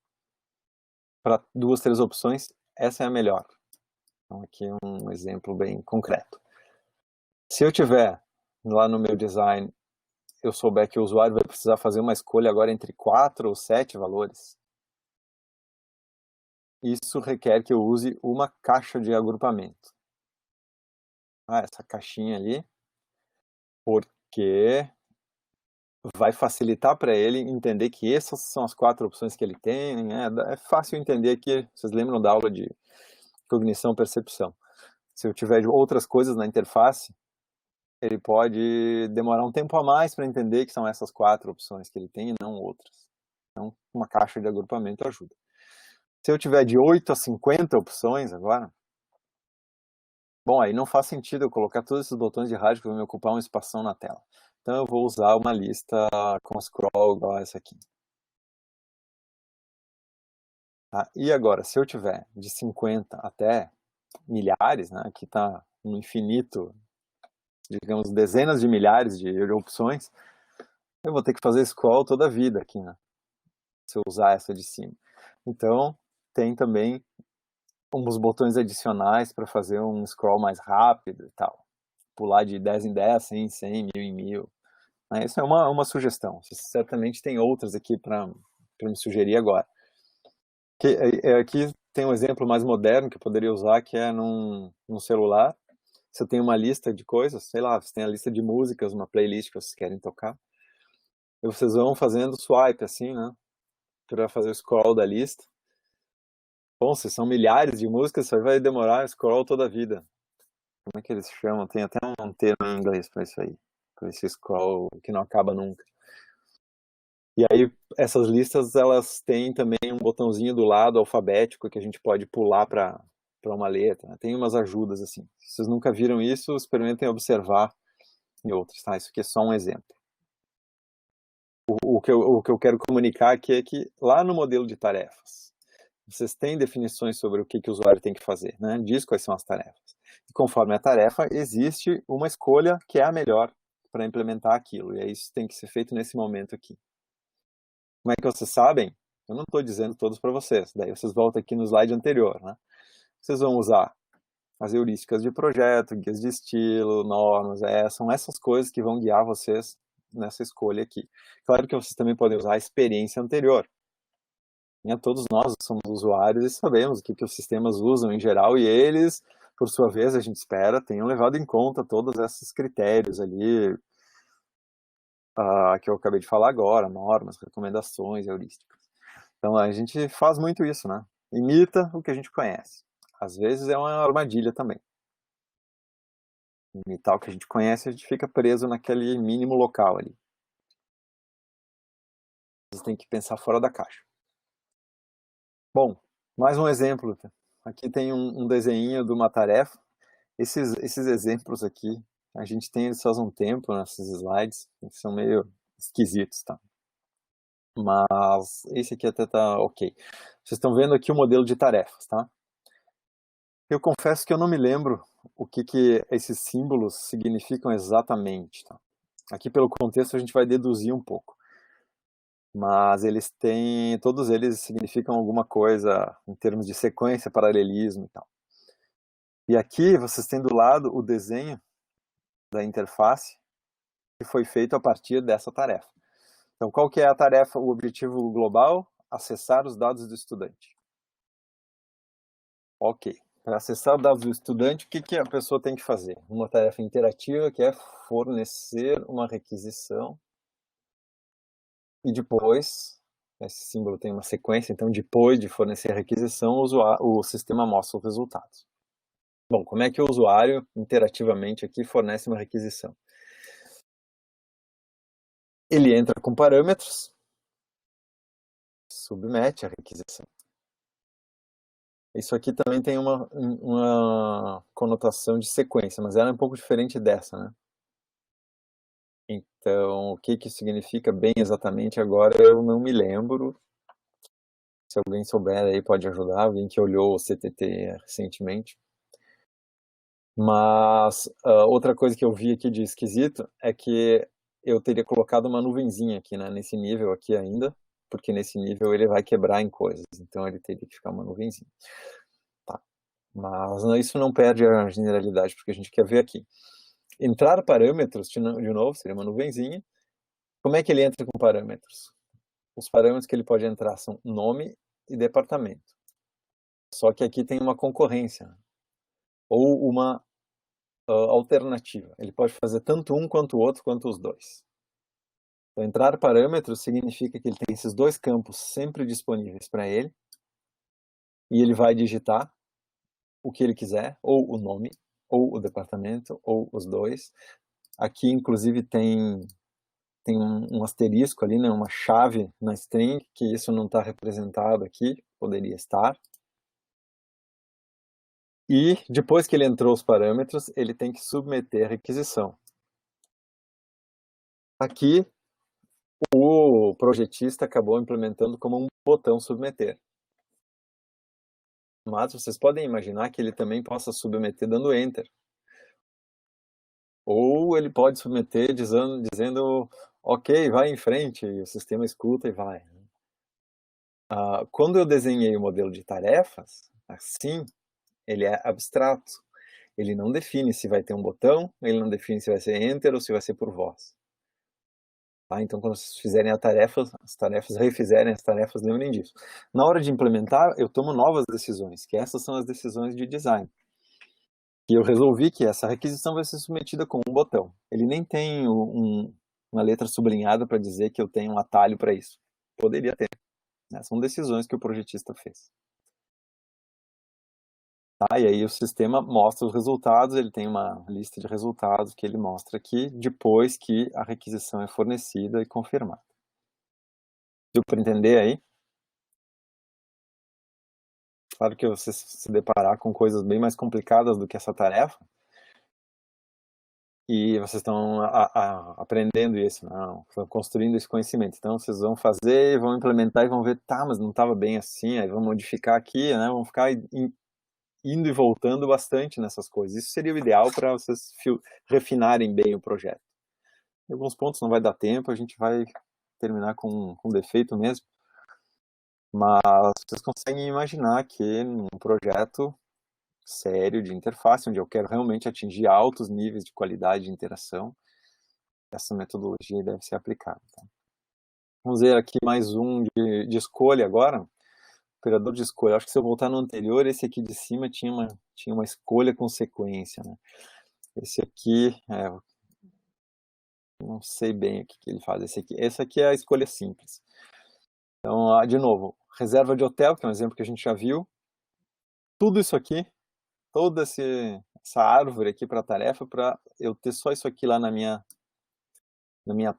Para 2, 3 opções, essa é a melhor. Então aqui é um exemplo bem concreto. Se eu tiver lá no meu design, eu souber que o usuário vai precisar fazer uma escolha agora entre 4 ou 7 valores, isso requer que eu use uma caixa de agrupamento. Essa caixinha ali, porque vai facilitar para ele entender que essas são as 4 opções que ele tem, né? É fácil entender que, vocês lembram da aula de cognição percepção. Se eu tiver outras coisas na interface, ele pode demorar um tempo a mais para entender que são essas 4 opções que ele tem e não outras. Então, uma caixa de agrupamento ajuda. Se eu tiver de 8 a 50 opções agora, bom, aí não faz sentido eu colocar todos esses botões de rádio que vão me ocupar um espação na tela. Então eu vou usar uma lista com scroll igual essa aqui. Tá? E agora, se eu tiver de 50 até milhares, né, que está no infinito, digamos, dezenas de milhares de opções, eu vou ter que fazer scroll toda a vida aqui, né, se eu usar essa de cima. Então, tem também uns botões adicionais para fazer um scroll mais rápido e tal. Pular de 10 em 10, 100 em 100, 1000 em 1000. Isso é uma sugestão. Você certamente tem outras aqui para me sugerir agora. Aqui tem um exemplo mais moderno que eu poderia usar, que é num celular. Você tem uma lista de coisas, sei lá, você tem a lista de músicas, uma playlist que vocês querem tocar. E vocês vão fazendo swipe assim, né? Para fazer o scroll da lista. Bom, se são milhares de músicas, isso aí vai demorar scroll toda a vida. Como é que eles chamam? Tem até um termo em inglês para isso aí. Para esse scroll que não acaba nunca. E aí, essas listas, elas têm também um botãozinho do lado alfabético que a gente pode pular para uma letra, né? Tem umas ajudas assim. Se vocês nunca viram isso, experimentem observar em outros, tá? Isso aqui é só um exemplo. O que eu quero comunicar aqui é que lá no modelo de tarefas, vocês têm definições sobre o que o usuário tem que fazer, né? Diz quais são as tarefas. E conforme a tarefa, existe uma escolha que é a melhor para implementar aquilo. E é isso que tem que ser feito nesse momento aqui. Como é que vocês sabem? Eu não estou dizendo todos para vocês. Daí vocês voltam aqui no slide anterior, né? Vocês vão usar as heurísticas de projeto, guias de estilo, normas, são essas coisas que vão guiar vocês nessa escolha aqui. Claro que vocês também podem usar a experiência anterior. Todos nós somos usuários e sabemos o que os sistemas usam em geral, e eles, por sua vez, a gente espera, tenham levado em conta todos esses critérios ali, que eu acabei de falar agora, normas, recomendações, heurísticas. Então a gente faz muito isso, né? Imita o que a gente conhece. Às vezes é uma armadilha também. Imitar o que a gente conhece, a gente fica preso naquele mínimo local ali. Você tem que pensar fora da caixa. Bom, mais um exemplo. Aqui tem um desenho de uma tarefa. Esses exemplos aqui, a gente tem eles faz um tempo, nesses slides, que são meio esquisitos, tá? Mas esse aqui até tá ok. Vocês estão vendo aqui o modelo de tarefas, tá? Eu confesso que eu não me lembro o que esses símbolos significam exatamente, tá? Aqui pelo contexto a gente vai deduzir um pouco. Mas todos eles significam alguma coisa em termos de sequência, paralelismo e tal. E aqui vocês têm do lado o desenho da interface que foi feito a partir dessa tarefa. Então, qual que é a tarefa, o objetivo global? Acessar os dados do estudante. Ok. Para acessar os dados do estudante, o que a pessoa tem que fazer? Uma tarefa interativa, que é fornecer uma requisição. E depois, esse símbolo tem uma sequência, então depois de fornecer a requisição, o sistema mostra os resultados. Bom, como é que o usuário, interativamente aqui, fornece uma requisição? Ele entra com parâmetros, submete a requisição. Isso aqui também tem uma conotação de sequência, mas ela é um pouco diferente dessa, né? Então, o que significa bem exatamente agora, eu não me lembro. Se alguém souber aí pode ajudar, alguém que olhou o CTT recentemente. Mas outra coisa que eu vi aqui de esquisito é que eu teria colocado uma nuvenzinha aqui, né, nesse nível aqui ainda, porque nesse nível ele vai quebrar em coisas, então ele teria que ficar uma nuvenzinha. Tá. Mas isso não perde a generalidade, porque a gente quer ver aqui. Entrar parâmetros, de novo, seria uma nuvenzinha. Como é que ele entra com parâmetros? Os parâmetros que ele pode entrar são nome e departamento. Só que aqui tem uma concorrência, né? Ou uma alternativa. Ele pode fazer tanto um quanto o outro, quanto os dois. Então, entrar parâmetros significa que ele tem esses dois campos sempre disponíveis para ele, e ele vai digitar o que ele quiser, ou o nome, ou o departamento, ou os dois. Aqui, inclusive, tem um asterisco ali, né, uma chave na string, que isso não está representado aqui, poderia estar. E depois que ele entrou os parâmetros, ele tem que submeter a requisição. Aqui, o projetista acabou implementando como um botão submeter. Mas vocês podem imaginar que ele também possa submeter dando Enter. Ou ele pode submeter dizendo ok, vai em frente, e o sistema escuta e vai. Quando eu desenhei o modelo de tarefas, assim, ele é abstrato. Ele não define se vai ter um botão, ele não define se vai ser Enter ou se vai ser por voz. Tá? Então, quando vocês fizerem as tarefas, refizerem as tarefas, lembrem disso. Na hora de implementar, eu tomo novas decisões, que essas são as decisões de design. E eu resolvi que essa requisição vai ser submetida com um botão. Ele nem tem uma letra sublinhada para dizer que eu tenho um atalho para isso. Poderia ter. Né? São decisões que o projetista fez. Tá? E aí o sistema mostra os resultados, ele tem uma lista de resultados que ele mostra aqui, depois que a requisição é fornecida e confirmada. Deu para entender aí? Claro que você se deparar com coisas bem mais complicadas do que essa tarefa, e vocês estão aprendendo isso, não, estão construindo esse conhecimento. Então vocês vão fazer, vão implementar e vão ver, tá, mas não estava bem assim, aí vão modificar aqui, né, vão ficar indo e voltando bastante nessas coisas. Isso seria o ideal para vocês refinarem bem o projeto. Em alguns pontos não vai dar tempo, a gente vai terminar com defeito mesmo, mas vocês conseguem imaginar que num projeto sério de interface, onde eu quero realmente atingir altos níveis de qualidade de interação, essa metodologia deve ser aplicada. Tá? Vamos ver aqui mais um de escolha agora. Operador de escolha. Acho que se eu voltar no anterior, esse aqui de cima tinha uma escolha com sequência. Né? Esse aqui, não sei bem o que ele faz. Esse aqui é a escolha simples. Então, de novo, reserva de hotel, que é um exemplo que a gente já viu. Tudo isso aqui, toda essa árvore aqui para a tarefa, para eu ter só isso aqui lá na minha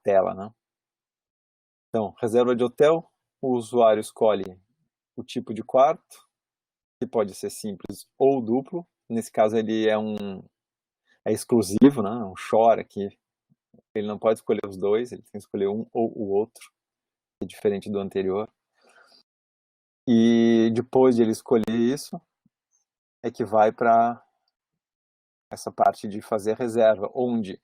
tela. Né? Então, reserva de hotel, o usuário escolhe o tipo de quarto, que pode ser simples ou duplo. Nesse caso, ele é exclusivo, né? Um shore aqui. Ele não pode escolher os dois, ele tem que escolher um ou o outro, que é diferente do anterior. E depois de ele escolher isso, é que vai para essa parte de fazer a reserva, onde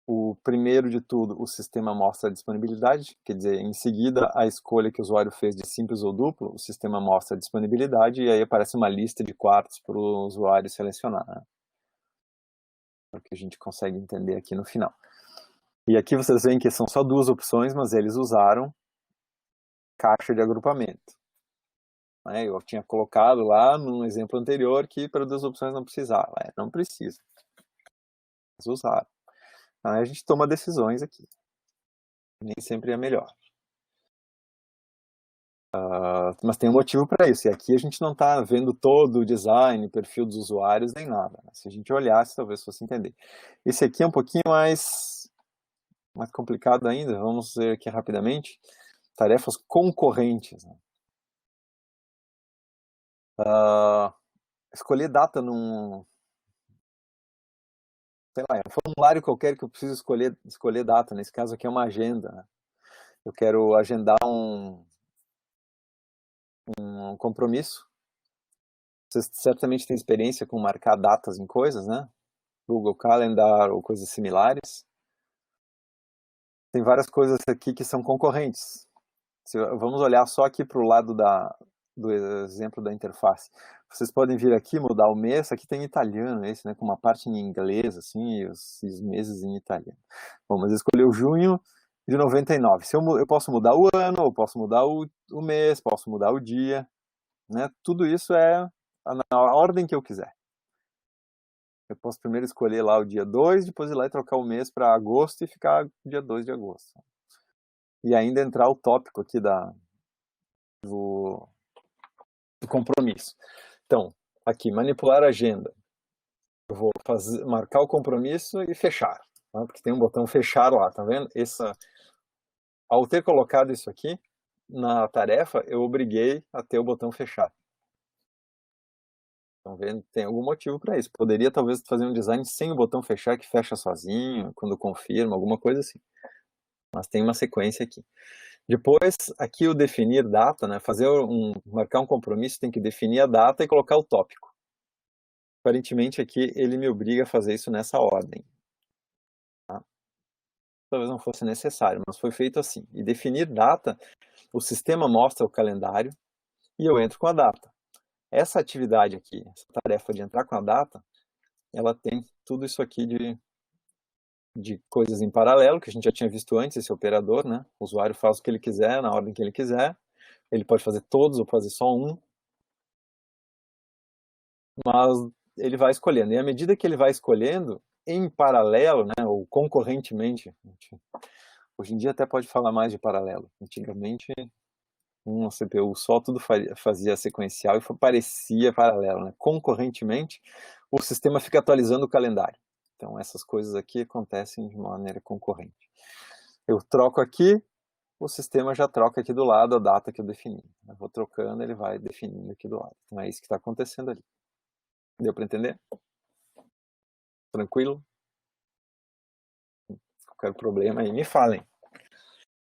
o primeiro de tudo o sistema mostra a disponibilidade, quer dizer, em seguida a escolha que o usuário fez de simples ou duplo, o sistema mostra a disponibilidade e aí aparece uma lista de quartos para o usuário selecionar. Né? É o que a gente consegue entender aqui no final. E aqui vocês veem que são só duas opções, mas eles usaram caixa de agrupamento. Eu tinha colocado lá no exemplo anterior que para duas opções não precisava. Não precisa. Eles usaram. Aí a gente toma decisões aqui. Nem sempre é melhor. Mas tem um motivo para isso. E aqui a gente não está vendo todo o design, perfil dos usuários, nem nada. Né? Se a gente olhasse, talvez fosse entender. Esse aqui é um pouquinho mais complicado ainda. Vamos ver aqui rapidamente. Tarefas concorrentes. Né? Escolher data num... sei lá, é um formulário qualquer que eu preciso escolher data. Nesse caso aqui é uma agenda. Né? Eu quero agendar um compromisso. Vocês certamente têm experiência com marcar datas em coisas, né? Google Calendar ou coisas similares. Tem várias coisas aqui que são concorrentes. Vamos olhar só aqui para o lado do exemplo da interface. Vocês podem vir aqui, mudar o mês. Aqui tem italiano esse, né? Com uma parte em inglês, assim, e os meses em italiano. Bom, mas eu escolhi o junho de 99. Eu posso mudar o ano, eu posso mudar o mês, posso mudar o dia. né? Tudo isso é na ordem que eu quiser. Eu posso primeiro escolher lá o dia 2, depois ir lá e trocar o mês para agosto e ficar dia 2 de agosto. E ainda entrar o tópico aqui do compromisso. Então, aqui, manipular a agenda. Eu vou marcar o compromisso e fechar, tá? Porque tem um botão fechar lá, tá vendo? Ao ter colocado isso aqui na tarefa, eu obriguei a ter o botão fechar. Estão vendo? Tem algum motivo para isso. Poderia talvez fazer um design sem o botão fechar, que fecha sozinho, quando confirma, alguma coisa assim. Mas tem uma sequência aqui. Depois, aqui o definir data, né? Marcar um compromisso, tem que definir a data e colocar o tópico. Aparentemente aqui ele me obriga a fazer isso nessa ordem. Tá? Talvez não fosse necessário, mas foi feito assim. E definir data, o sistema mostra o calendário e eu entro com a data. Essa atividade aqui, essa tarefa de entrar com a data, ela tem tudo isso aqui de coisas em paralelo, que a gente já tinha visto antes, esse operador, né? O usuário faz o que ele quiser, na ordem que ele quiser. Ele pode fazer todos ou fazer só um. Mas ele vai escolhendo. E à medida que ele vai escolhendo, em paralelo, né, ou concorrentemente, hoje em dia até pode falar mais de paralelo. Antigamente, uma CPU só tudo fazia sequencial e parecia paralelo, né? Concorrentemente, o sistema fica atualizando o calendário. Então, essas coisas aqui acontecem de maneira concorrente. Eu troco aqui, o sistema já troca aqui do lado a data que eu defini. Eu vou trocando, ele vai definindo aqui do lado. Então, é isso que está acontecendo ali. Deu para entender? Tranquilo? Qualquer problema aí, me falem.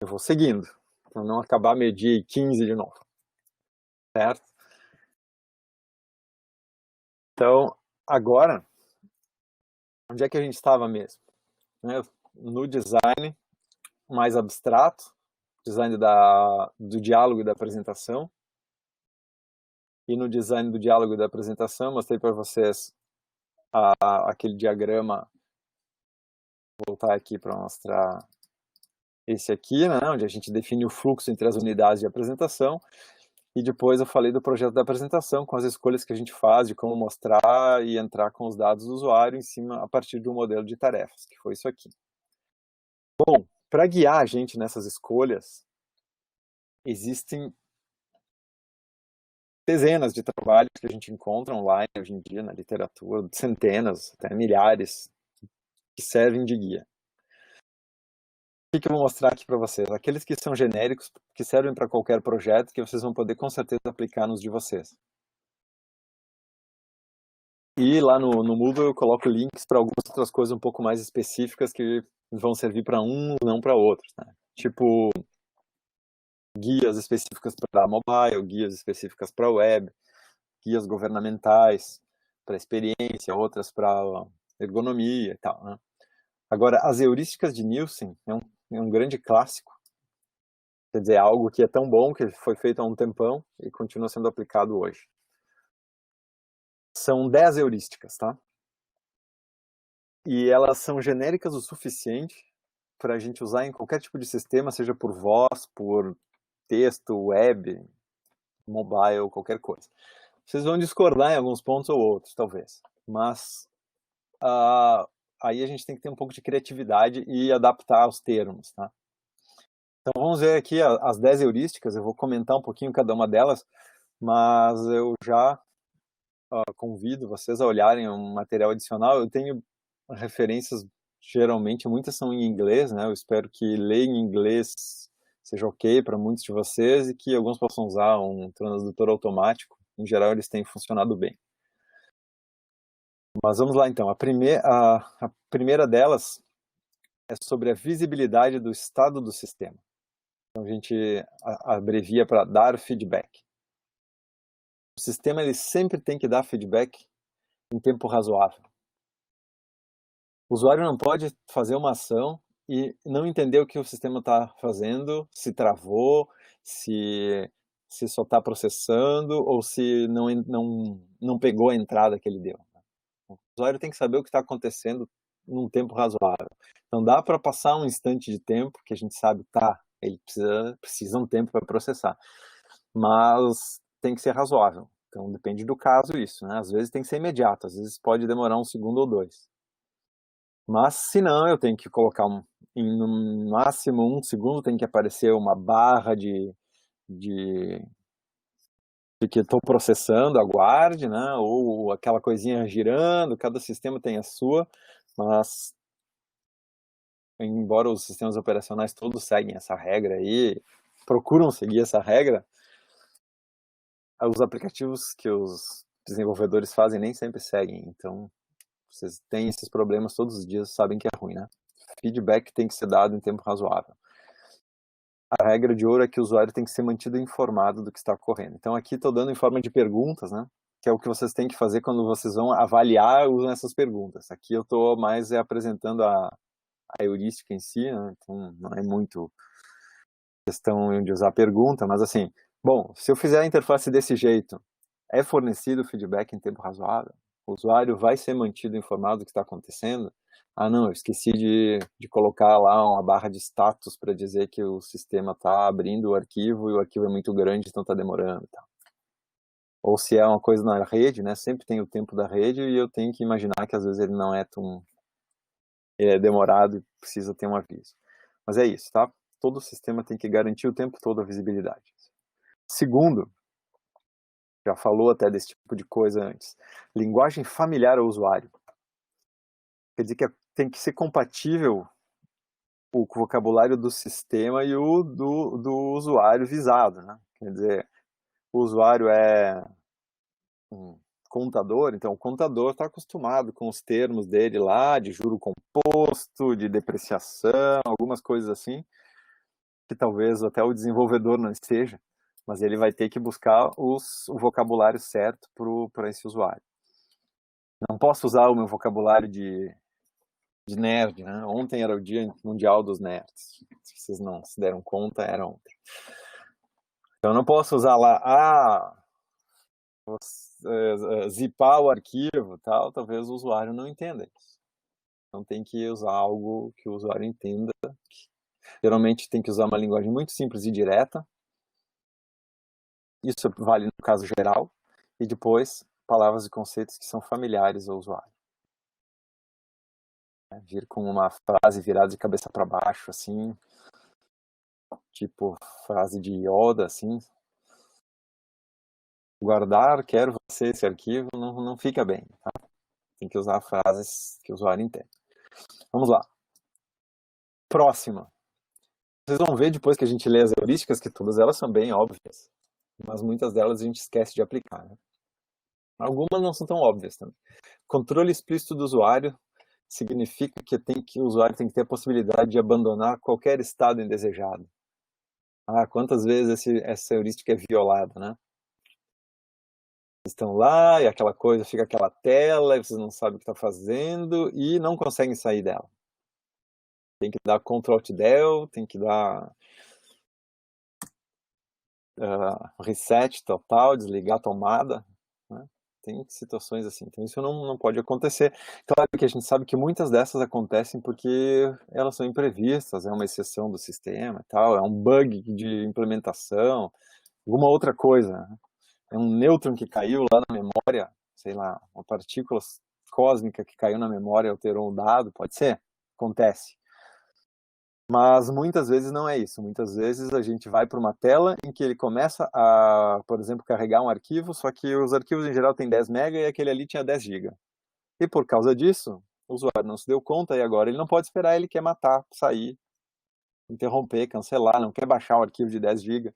Eu vou seguindo, para não acabar meio-dia e 15 de novo. Certo? Então, agora, onde é que a gente estava mesmo? No design mais abstrato, design do diálogo e da apresentação. E no design do diálogo e da apresentação, mostrei para vocês aquele diagrama. Vou voltar aqui para mostrar esse aqui, né, onde a gente define o fluxo entre as unidades de apresentação. E depois eu falei do projeto da apresentação, com as escolhas que a gente faz, de como mostrar e entrar com os dados do usuário em cima, a partir de um modelo de tarefas, que foi isso aqui. Bom, para guiar a gente nessas escolhas, existem dezenas de trabalhos que a gente encontra online hoje em dia na literatura, centenas, até milhares, que servem de guia. O que eu vou mostrar aqui para vocês? Aqueles que são genéricos, que servem para qualquer projeto, que vocês vão poder com certeza aplicar nos de vocês. E lá no Moodle eu coloco links para algumas outras coisas um pouco mais específicas que vão servir para um, não para outros, né? Tipo, guias específicas para mobile, guias específicas para web, guias governamentais para experiência, outras para ergonomia e tal, né? Agora, as heurísticas de Nielsen é um grande clássico. Quer dizer, algo que é tão bom que foi feito há um tempão e continua sendo aplicado hoje. São 10 heurísticas, tá? E elas são genéricas o suficiente para a gente usar em qualquer tipo de sistema, seja por voz, por texto, web, mobile, qualquer coisa. Vocês vão discordar em alguns pontos ou outros, talvez. Mas aí a gente tem que ter um pouco de criatividade e adaptar aos termos, tá? Então vamos ver aqui as 10 heurísticas, eu vou comentar um pouquinho cada uma delas, mas eu já convido vocês a olharem um material adicional. Eu tenho referências, geralmente, muitas são em inglês, né? Eu espero que ler em inglês seja ok para muitos de vocês e que alguns possam usar um tradutor automático. Em geral, eles têm funcionado bem. Mas vamos lá, então. A primeira delas é sobre a visibilidade do estado do sistema. Então, a gente abrevia para dar feedback. O sistema ele sempre tem que dar feedback em tempo razoável. O usuário não pode fazer uma ação e não entender o que o sistema está fazendo, se travou, se só está processando ou se não pegou a entrada que ele deu. O usuário tem que saber o que está acontecendo num tempo razoável. Então dá para passar um instante de tempo que a gente sabe, ele precisa um tempo para processar. Mas tem que ser razoável. Então depende do caso isso, né? Às vezes tem que ser imediato, às vezes pode demorar um segundo ou dois. Mas se não, eu tenho que colocar em no máximo um segundo tem que aparecer uma barra de que estou processando, aguarde, né? Ou aquela coisinha girando, cada sistema tem a sua, mas embora os sistemas operacionais todos seguem essa regra aí, procuram seguir essa regra, os aplicativos que os desenvolvedores fazem nem sempre seguem, então vocês têm esses problemas todos os dias, sabem que é ruim, né? Feedback tem que ser dado em tempo razoável. A regra de ouro é que o usuário tem que ser mantido informado do que está ocorrendo. Então aqui estou dando em forma de perguntas, né? Que é o que vocês têm que fazer quando vocês vão avaliar usando essas perguntas. Aqui eu estou mais apresentando a heurística em si, né? Então não é muito questão de usar pergunta, mas assim, bom, se eu fizer a interface desse jeito, é fornecido feedback em tempo razoável? O usuário vai ser mantido informado do que está acontecendo? Ah, não, eu esqueci de colocar lá uma barra de status para dizer que o sistema está abrindo o arquivo e o arquivo é muito grande, então está demorando. Tá? Ou se é uma coisa na rede, né? Sempre tem o tempo da rede e eu tenho que imaginar que às vezes ele não é tão demorado e precisa ter um aviso. Mas é isso, tá? Todo sistema tem que garantir o tempo todo a visibilidade. Segundo, já falou até desse tipo de coisa antes, linguagem familiar ao usuário. Quer dizer que tem que ser compatível o vocabulário do sistema e o do usuário visado, né? Quer dizer, o usuário é um contador, então o contador está acostumado com os termos dele lá, de juro composto, de depreciação, algumas coisas assim, que talvez até o desenvolvedor não esteja, mas ele vai ter que buscar o vocabulário certo para esse usuário. Não posso usar o meu vocabulário de nerd, né? Ontem era o Dia Mundial dos Nerds. Se vocês não se deram conta, era ontem. Então eu não posso usar lá, zipar o arquivo, tal, talvez o usuário não entenda isso. Então tem que usar algo que o usuário entenda. Geralmente tem que usar uma linguagem muito simples e direta. Isso vale no caso geral. E depois, palavras e conceitos que são familiares ao usuário. Vir com uma frase virada de cabeça para baixo, assim, tipo frase de Yoda, assim. Guardar, quero você, esse arquivo, não fica bem, tá? Tem que usar frases que o usuário entende. Vamos lá. Próxima. Vocês vão ver depois que a gente lê as heurísticas que todas elas são bem óbvias, mas muitas delas a gente esquece de aplicar, né? Algumas não são tão óbvias também. Controle explícito do usuário significa que o usuário tem que ter a possibilidade de abandonar qualquer estado indesejado. Ah, quantas vezes essa heurística é violada, né? Estão lá e aquela coisa, fica aquela tela, e vocês não sabem o que está fazendo e não conseguem sair dela. Tem que dar Ctrl Alt Del, tem que dar reset total, desligar a tomada, né? Tem situações assim, então isso não pode acontecer. Claro que a gente sabe que muitas dessas acontecem porque elas são imprevistas, é uma exceção do sistema e tal, é um bug de implementação, alguma outra coisa, né? É um nêutron que caiu lá na memória, sei lá, uma partícula cósmica que caiu na memória e alterou um dado, pode ser? Acontece. Mas muitas vezes não é isso. Muitas vezes a gente vai para uma tela em que ele começa a, por exemplo, carregar um arquivo, só que os arquivos em geral têm 10 MB e aquele ali tinha 10 GB. E por causa disso, o usuário não se deu conta e agora ele não pode esperar, ele quer matar, sair, interromper, cancelar, não quer baixar o arquivo de 10 GB.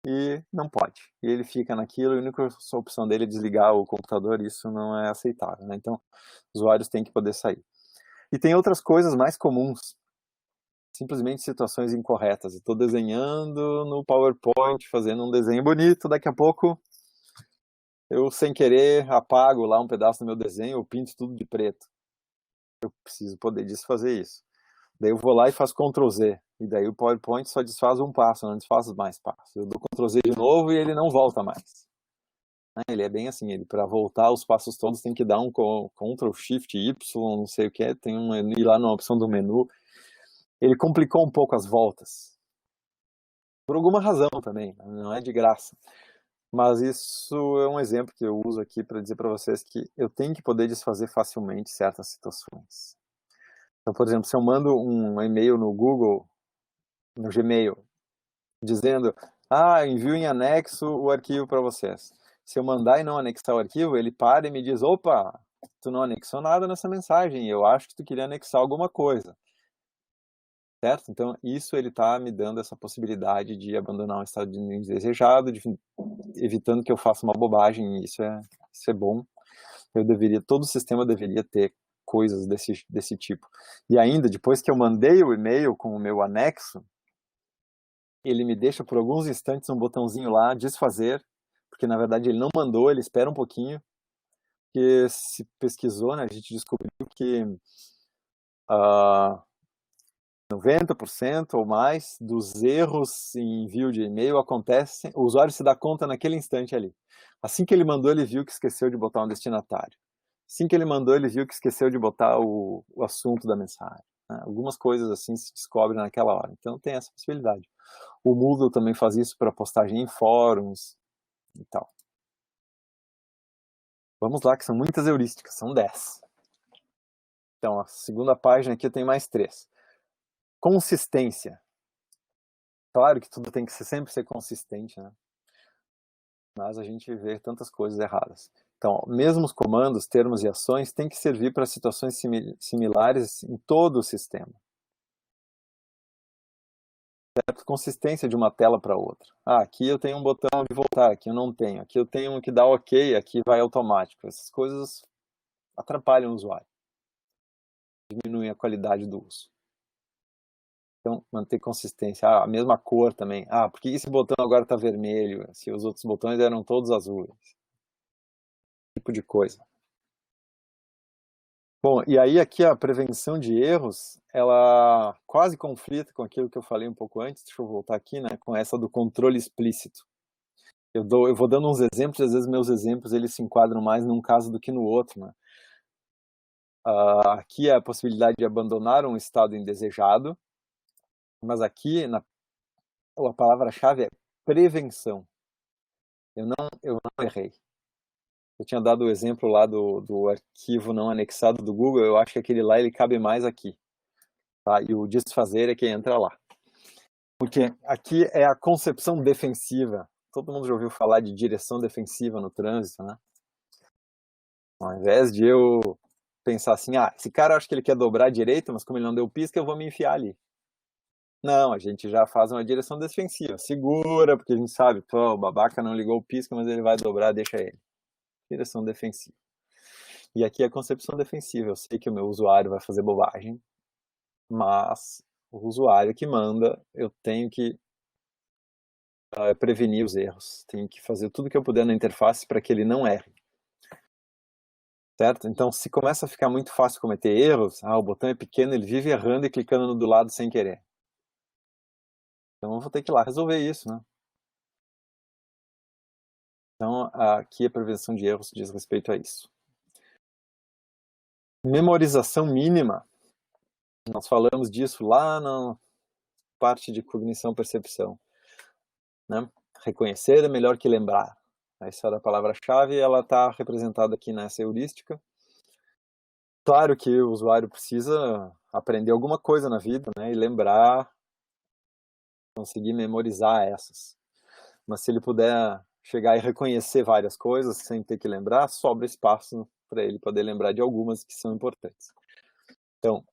E não pode. E ele fica naquilo, e a única opção dele é desligar o computador, e isso não é aceitável, né? Então, os usuários têm que poder sair. E tem outras coisas mais comuns, simplesmente situações incorretas. Eu estou desenhando no PowerPoint, fazendo um desenho bonito, daqui a pouco eu, sem querer, apago lá um pedaço do meu desenho, eu pinto tudo de preto. Eu preciso poder desfazer isso. Daí eu vou lá e faço Ctrl Z. E daí o PowerPoint só desfaz um passo, não desfaz mais passos. Eu dou Ctrl Z de novo e ele não volta mais. Ele é bem assim, ele para voltar os passos todos tem que dar um Ctrl Shift Y, não sei o que é, tem ir lá na opção do menu. Ele complicou um pouco as voltas. Por alguma razão também, não é de graça. Mas isso é um exemplo que eu uso aqui para dizer para vocês que eu tenho que poder desfazer facilmente certas situações. Então, por exemplo, se eu mando um e-mail no Google, no Gmail, dizendo, envio em anexo o arquivo para vocês. Se eu mandar e não anexar o arquivo, ele para e me diz, opa, tu não anexou nada nessa mensagem, eu acho que tu queria anexar alguma coisa. Certo? Então, isso ele está me dando essa possibilidade de abandonar um estado indesejado, evitando que eu faça uma bobagem, e isso é bom. Todo o sistema deveria ter coisas desse tipo. E ainda, depois que eu mandei o e-mail com o meu anexo, ele me deixa por alguns instantes um botãozinho lá, desfazer, porque na verdade ele não mandou, ele espera um pouquinho, porque se pesquisou, né, a gente descobriu que 90% ou mais dos erros em envio de e-mail acontecem, o usuário se dá conta naquele instante ali. Assim que ele mandou, ele viu que esqueceu de botar um destinatário. Assim que ele mandou, ele viu que esqueceu de botar o assunto da mensagem. Né? Algumas coisas assim se descobrem naquela hora. Então tem essa possibilidade. O Moodle também faz isso para postagem em fóruns e tal. Vamos lá, que são muitas heurísticas, são 10. Então, a segunda página aqui eu tenho mais 3. Consistência. Claro que tudo tem que sempre ser consistente, né? Mas a gente vê tantas coisas erradas. Então, mesmo os comandos, termos e ações têm que servir para situações similares em todo o sistema. Certo? Consistência de uma tela para outra. Aqui eu tenho um botão de voltar, aqui eu não tenho. Aqui eu tenho um que dá OK, aqui vai automático. Essas coisas atrapalham o usuário. Diminuem a qualidade do uso. Então, manter consistência. A mesma cor também. Por que esse botão agora está vermelho? Se os outros botões eram todos azuis. Esse tipo de coisa. Bom, e aí aqui a prevenção de erros, ela quase conflita com aquilo que eu falei um pouco antes, deixa eu voltar aqui, né, com essa do controle explícito. Eu vou dando uns exemplos, às vezes meus exemplos eles se enquadram mais num caso do que no outro, né. Aqui é a possibilidade de abandonar um estado indesejado, mas aqui a palavra-chave é prevenção. Eu não errei. Eu tinha dado o exemplo lá do arquivo não anexado do Google, eu acho que aquele lá ele cabe mais aqui. Tá? E o desfazer é que entra lá. Porque aqui é a concepção defensiva. Todo mundo já ouviu falar de direção defensiva no trânsito, né? Ao invés de eu pensar assim, esse cara acho que ele quer dobrar à direita, mas como ele não deu pisca, eu vou me enfiar ali. Não, a gente já faz uma direção defensiva. Segura, porque a gente sabe, o babaca não ligou o pisca, mas ele vai dobrar, deixa ele. Direção defensiva. E aqui é a concepção defensiva. Eu sei que o meu usuário vai fazer bobagem, mas o usuário que manda, eu tenho que prevenir os erros. Tenho que fazer tudo que eu puder na interface para que ele não erre. Certo? Então, se começa a ficar muito fácil cometer erros, o botão é pequeno, ele vive errando e clicando no do lado sem querer. Então, eu vou ter que ir lá resolver isso, né? Então, aqui a prevenção de erros diz respeito a isso. Memorização mínima. Nós falamos disso lá na parte de cognição-percepção. Né? Reconhecer é melhor que lembrar. Essa era a palavra-chave, ela está representada aqui nessa heurística. Claro que o usuário precisa aprender alguma coisa na vida, né? E lembrar, conseguir memorizar essas. Mas se ele puder chegar e reconhecer várias coisas sem ter que lembrar, sobra espaço para ele poder lembrar de algumas que são importantes. Então,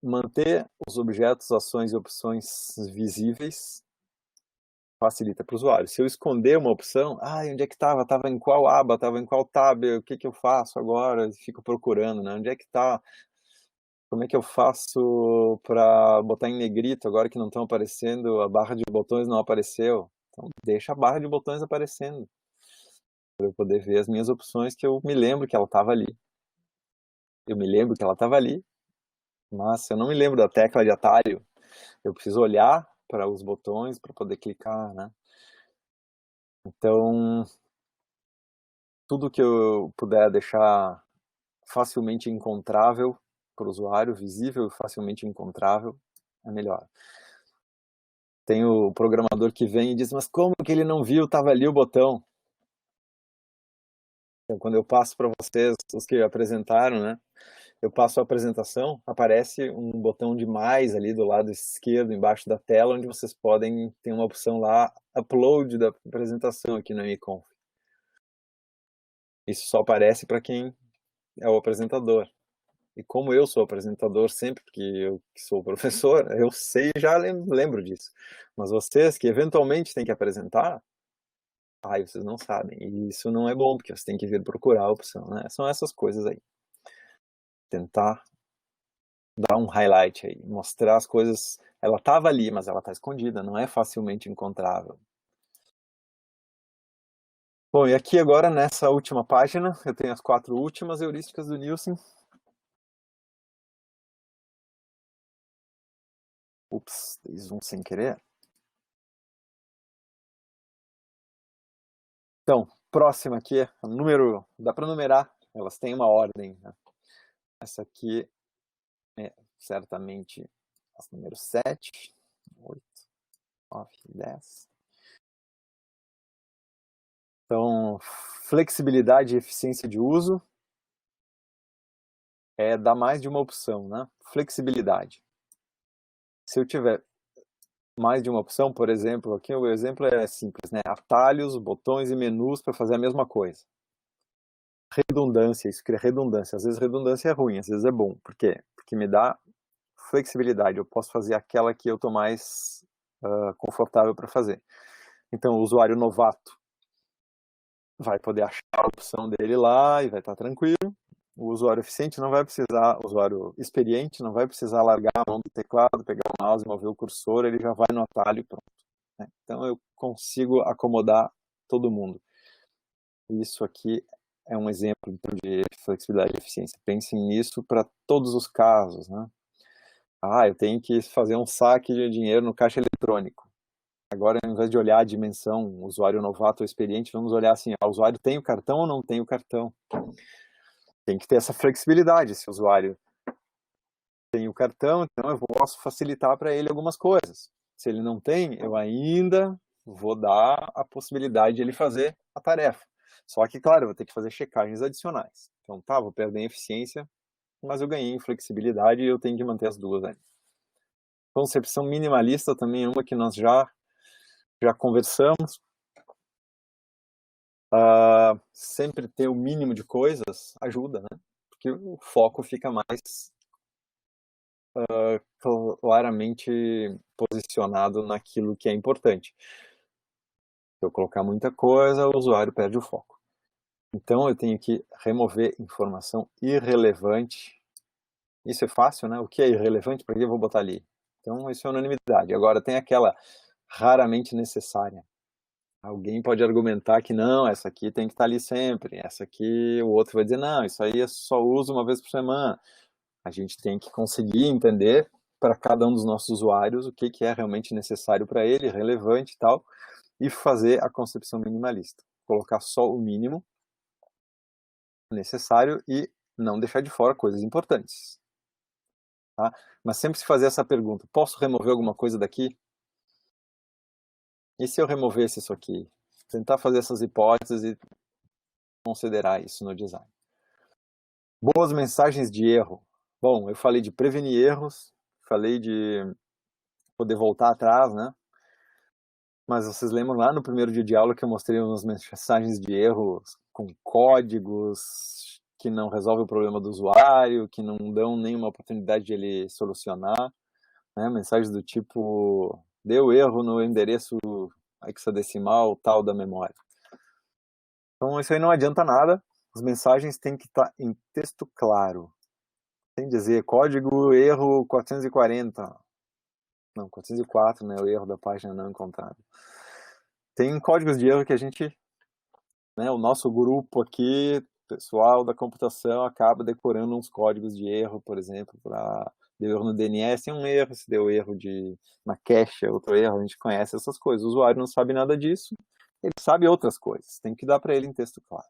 manter os objetos, ações e opções visíveis facilita para o usuário. Se eu esconder uma opção, onde é que estava? Estava em qual aba? Estava em qual tab? O que eu faço agora? Eu fico procurando, né? Onde é que está? Como é que eu faço para botar em negrito agora que não estão aparecendo? A barra de botões não apareceu. Então, deixa a barra de botões aparecendo para eu poder ver as minhas opções que eu me lembro que ela estava ali. Eu me lembro que ela estava ali, mas se eu não me lembro da tecla de atalho, eu preciso olhar para os botões para poder clicar, né? Então, tudo que eu puder deixar facilmente encontrável para o usuário, visível e facilmente encontrável, é melhor. Tem o programador que vem e diz, mas como que ele não viu? Estava ali o botão. Então, quando eu passo para vocês, os que apresentaram, né? Eu passo a apresentação, aparece um botão de mais ali do lado esquerdo, embaixo da tela, onde vocês podem ter uma opção lá, upload da apresentação aqui no MConf. Isso só aparece para quem é o apresentador. E como eu sou apresentador sempre, porque eu sou professor, eu sei e já lembro disso. Mas vocês que eventualmente têm que apresentar, aí vocês não sabem. E isso não é bom, porque você tem que vir procurar a opção, né? São essas coisas aí. Tentar dar um highlight aí, mostrar as coisas. Ela estava ali, mas ela está escondida, não é facilmente encontrável. Bom, e aqui agora nessa última página, eu tenho as 4 últimas heurísticas do Nielsen. Ups, fiz um sem querer. Então, próxima aqui, número, dá para numerar, elas têm uma ordem, né? Essa aqui é certamente as números 7, 8, 9, 10. Então, flexibilidade e eficiência de uso é dar mais de uma opção, né? Flexibilidade. Se eu tiver mais de uma opção, por exemplo, aqui o exemplo é simples, né? Atalhos, botões e menus para fazer a mesma coisa. Redundância, isso cria redundância. Às vezes redundância é ruim, às vezes é bom. Por quê? Porque me dá flexibilidade. Eu posso fazer aquela que eu estou mais confortável para fazer. Então, o usuário novato vai poder achar a opção dele lá e vai estar tranquilo. O usuário eficiente não vai precisar, o usuário experiente não vai precisar largar a mão do teclado, pegar o mouse, mover o cursor, ele já vai no atalho e pronto. Né? Então eu consigo acomodar todo mundo. Isso aqui é um exemplo então, de flexibilidade e eficiência. Pensem nisso para todos os casos. Né? Ah, eu tenho que fazer um saque de dinheiro no caixa eletrônico. Agora, ao invés de olhar a dimensão, usuário novato ou experiente, vamos olhar assim, o usuário tem o cartão ou não tem o cartão? Tem que ter essa flexibilidade. Se o usuário tem o cartão, então eu posso facilitar para ele algumas coisas. Se ele não tem, eu ainda vou dar a possibilidade de ele fazer a tarefa. Só que, claro, eu vou ter que fazer checagens adicionais. Então, tá, vou perder em eficiência, mas eu ganhei em flexibilidade e eu tenho que manter as duas aí. Concepção minimalista também é uma que nós já conversamos. Sempre ter o mínimo de coisas ajuda, né? Porque o foco fica mais claramente posicionado naquilo que é importante. Se eu colocar muita coisa, o usuário perde o foco. Então eu tenho que remover informação irrelevante. Isso é fácil, né? O que é irrelevante, para que eu vou botar ali? Então isso é unanimidade. Agora tem aquela raramente necessária. Alguém pode argumentar que não, essa aqui tem que estar ali sempre. Essa aqui, o outro vai dizer, não, isso aí eu só uso uma vez por semana. A gente tem que conseguir entender para cada um dos nossos usuários o que é realmente necessário para ele, relevante e tal, e fazer a concepção minimalista. Colocar só o mínimo necessário e não deixar de fora coisas importantes. Tá? Mas sempre se fazer essa pergunta, posso remover alguma coisa daqui? E se eu removesse isso aqui? Tentar fazer essas hipóteses e considerar isso no design. Boas mensagens de erro. Bom, eu falei de prevenir erros, falei de poder voltar atrás, né? Mas vocês lembram lá no primeiro dia de aula que eu mostrei umas mensagens de erro com códigos que não resolvem o problema do usuário, que não dão nenhuma oportunidade de ele solucionar, né? Mensagens do tipo, deu erro no endereço hexadecimal tal da memória. Então isso aí não adianta nada, as mensagens têm que estar em texto claro. Sem dizer código erro 440. Não, 404, né? O erro da página não encontrada. Tem códigos de erro que a gente, né, o nosso grupo aqui, pessoal da computação, acaba decorando uns códigos de erro, por exemplo, para deu erro no DNS, é um erro, se deu erro na cache, é outro erro, a gente conhece essas coisas. O usuário não sabe nada disso, ele sabe outras coisas, tem que dar para ele em texto claro.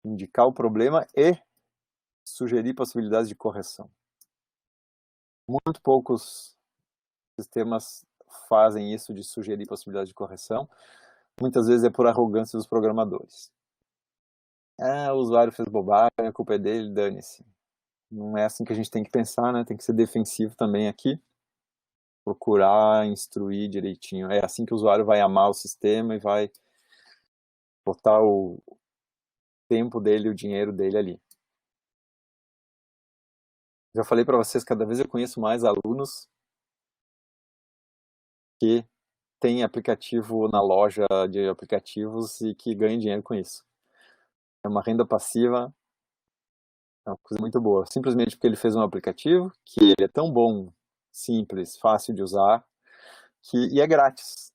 Indicar o problema e sugerir possibilidades de correção. Muito poucos sistemas fazem isso de sugerir possibilidades de correção. Muitas vezes é por arrogância dos programadores. o usuário fez bobagem, a culpa é dele, dane-se. Não é assim que a gente tem que pensar, né? Tem que ser defensivo também aqui, procurar instruir direitinho. É assim que o usuário vai amar o sistema e vai botar o tempo dele, o dinheiro dele ali. Já falei para vocês, cada vez eu conheço mais alunos que têm aplicativo na loja de aplicativos e que ganham dinheiro com isso. É uma renda passiva, é uma coisa muito boa. Simplesmente porque ele fez um aplicativo que ele é tão bom, simples, fácil de usar, e é grátis.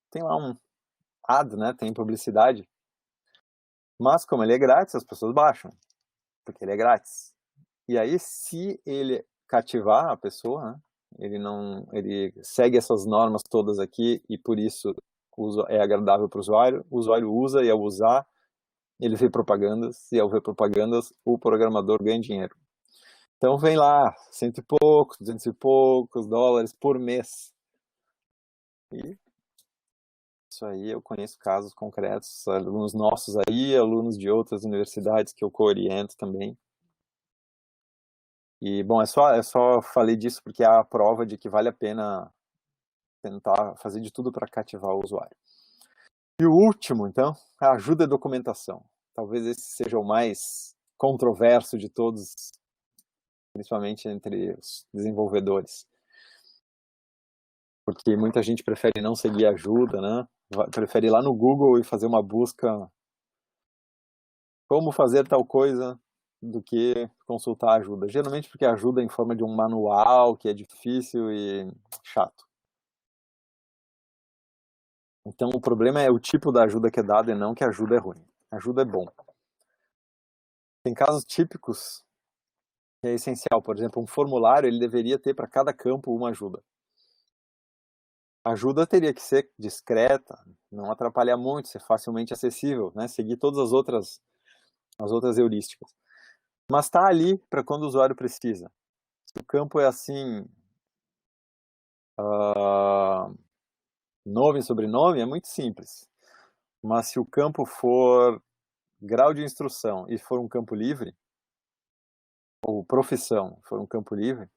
Tem lá um ad, né? Tem publicidade. Mas como ele é grátis, as pessoas baixam, porque ele é grátis. E aí, se ele cativar a pessoa, né, ele segue essas normas todas aqui e por isso é agradável para o usuário usa e ao usar, ele vê propagandas e ao ver propagandas, o programador ganha dinheiro. Então vem lá, 100 e poucos, 200 e poucos dólares por mês. E isso aí eu conheço casos concretos, alunos nossos aí, alunos de outras universidades que eu co-oriento também. E, bom, eu só falei disso porque é a prova de que vale a pena tentar fazer de tudo para cativar o usuário. E o último, então, a ajuda e documentação. Talvez esse seja o mais controverso de todos, principalmente entre os desenvolvedores. Porque muita gente prefere não seguir ajuda, né? Prefere ir lá no Google e fazer uma busca como fazer tal coisa do que consultar ajuda. Geralmente porque ajuda em forma de um manual que é difícil e chato. Então o problema é o tipo da ajuda que é dada e não que a ajuda é ruim. A ajuda é bom. Tem casos típicos que é essencial. Por exemplo, um formulário ele deveria ter para cada campo uma ajuda. A ajuda teria que ser discreta, não atrapalhar muito, ser facilmente acessível, né? Seguir todas as outras heurísticas. Mas está ali para quando o usuário precisa. Se o campo é assim, nome e sobrenome, é muito simples. Mas se o campo for grau de instrução e for um campo livre, ou profissão for um campo livre,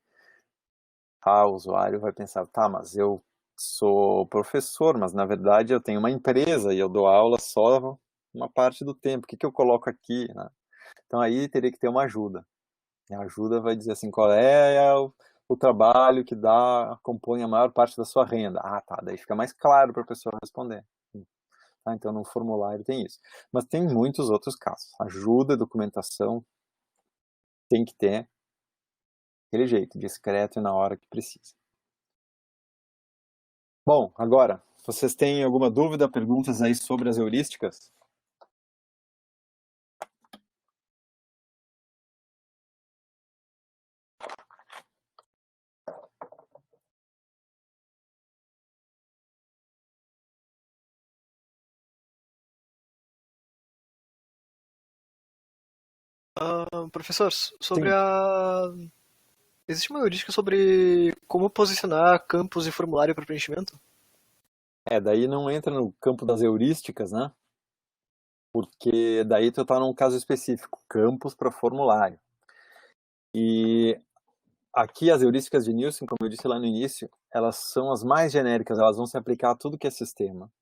o usuário vai pensar, tá, mas eu sou professor, mas na verdade eu tenho uma empresa e eu dou aula só uma parte do tempo. O que eu coloco aqui, né? Então aí teria que ter uma ajuda. A ajuda vai dizer assim, qual é o trabalho que compõe a maior parte da sua renda. Ah, tá, daí fica mais claro para a pessoa responder. Tá, então no formulário tem isso. Mas tem muitos outros casos. Ajuda, documentação, tem que ter aquele jeito, discreto e na hora que precisa. Bom, agora, vocês têm alguma dúvida, perguntas aí sobre as heurísticas? Professor, sobre Sim. a. Existe uma heurística sobre como posicionar campos e formulário para preenchimento? Daí não entra no campo das heurísticas, né? Porque daí tu tá num caso específico, campos para formulário. E aqui as heurísticas de Nielsen, como eu disse lá no início, elas são as mais genéricas, elas vão se aplicar a tudo que é sistema.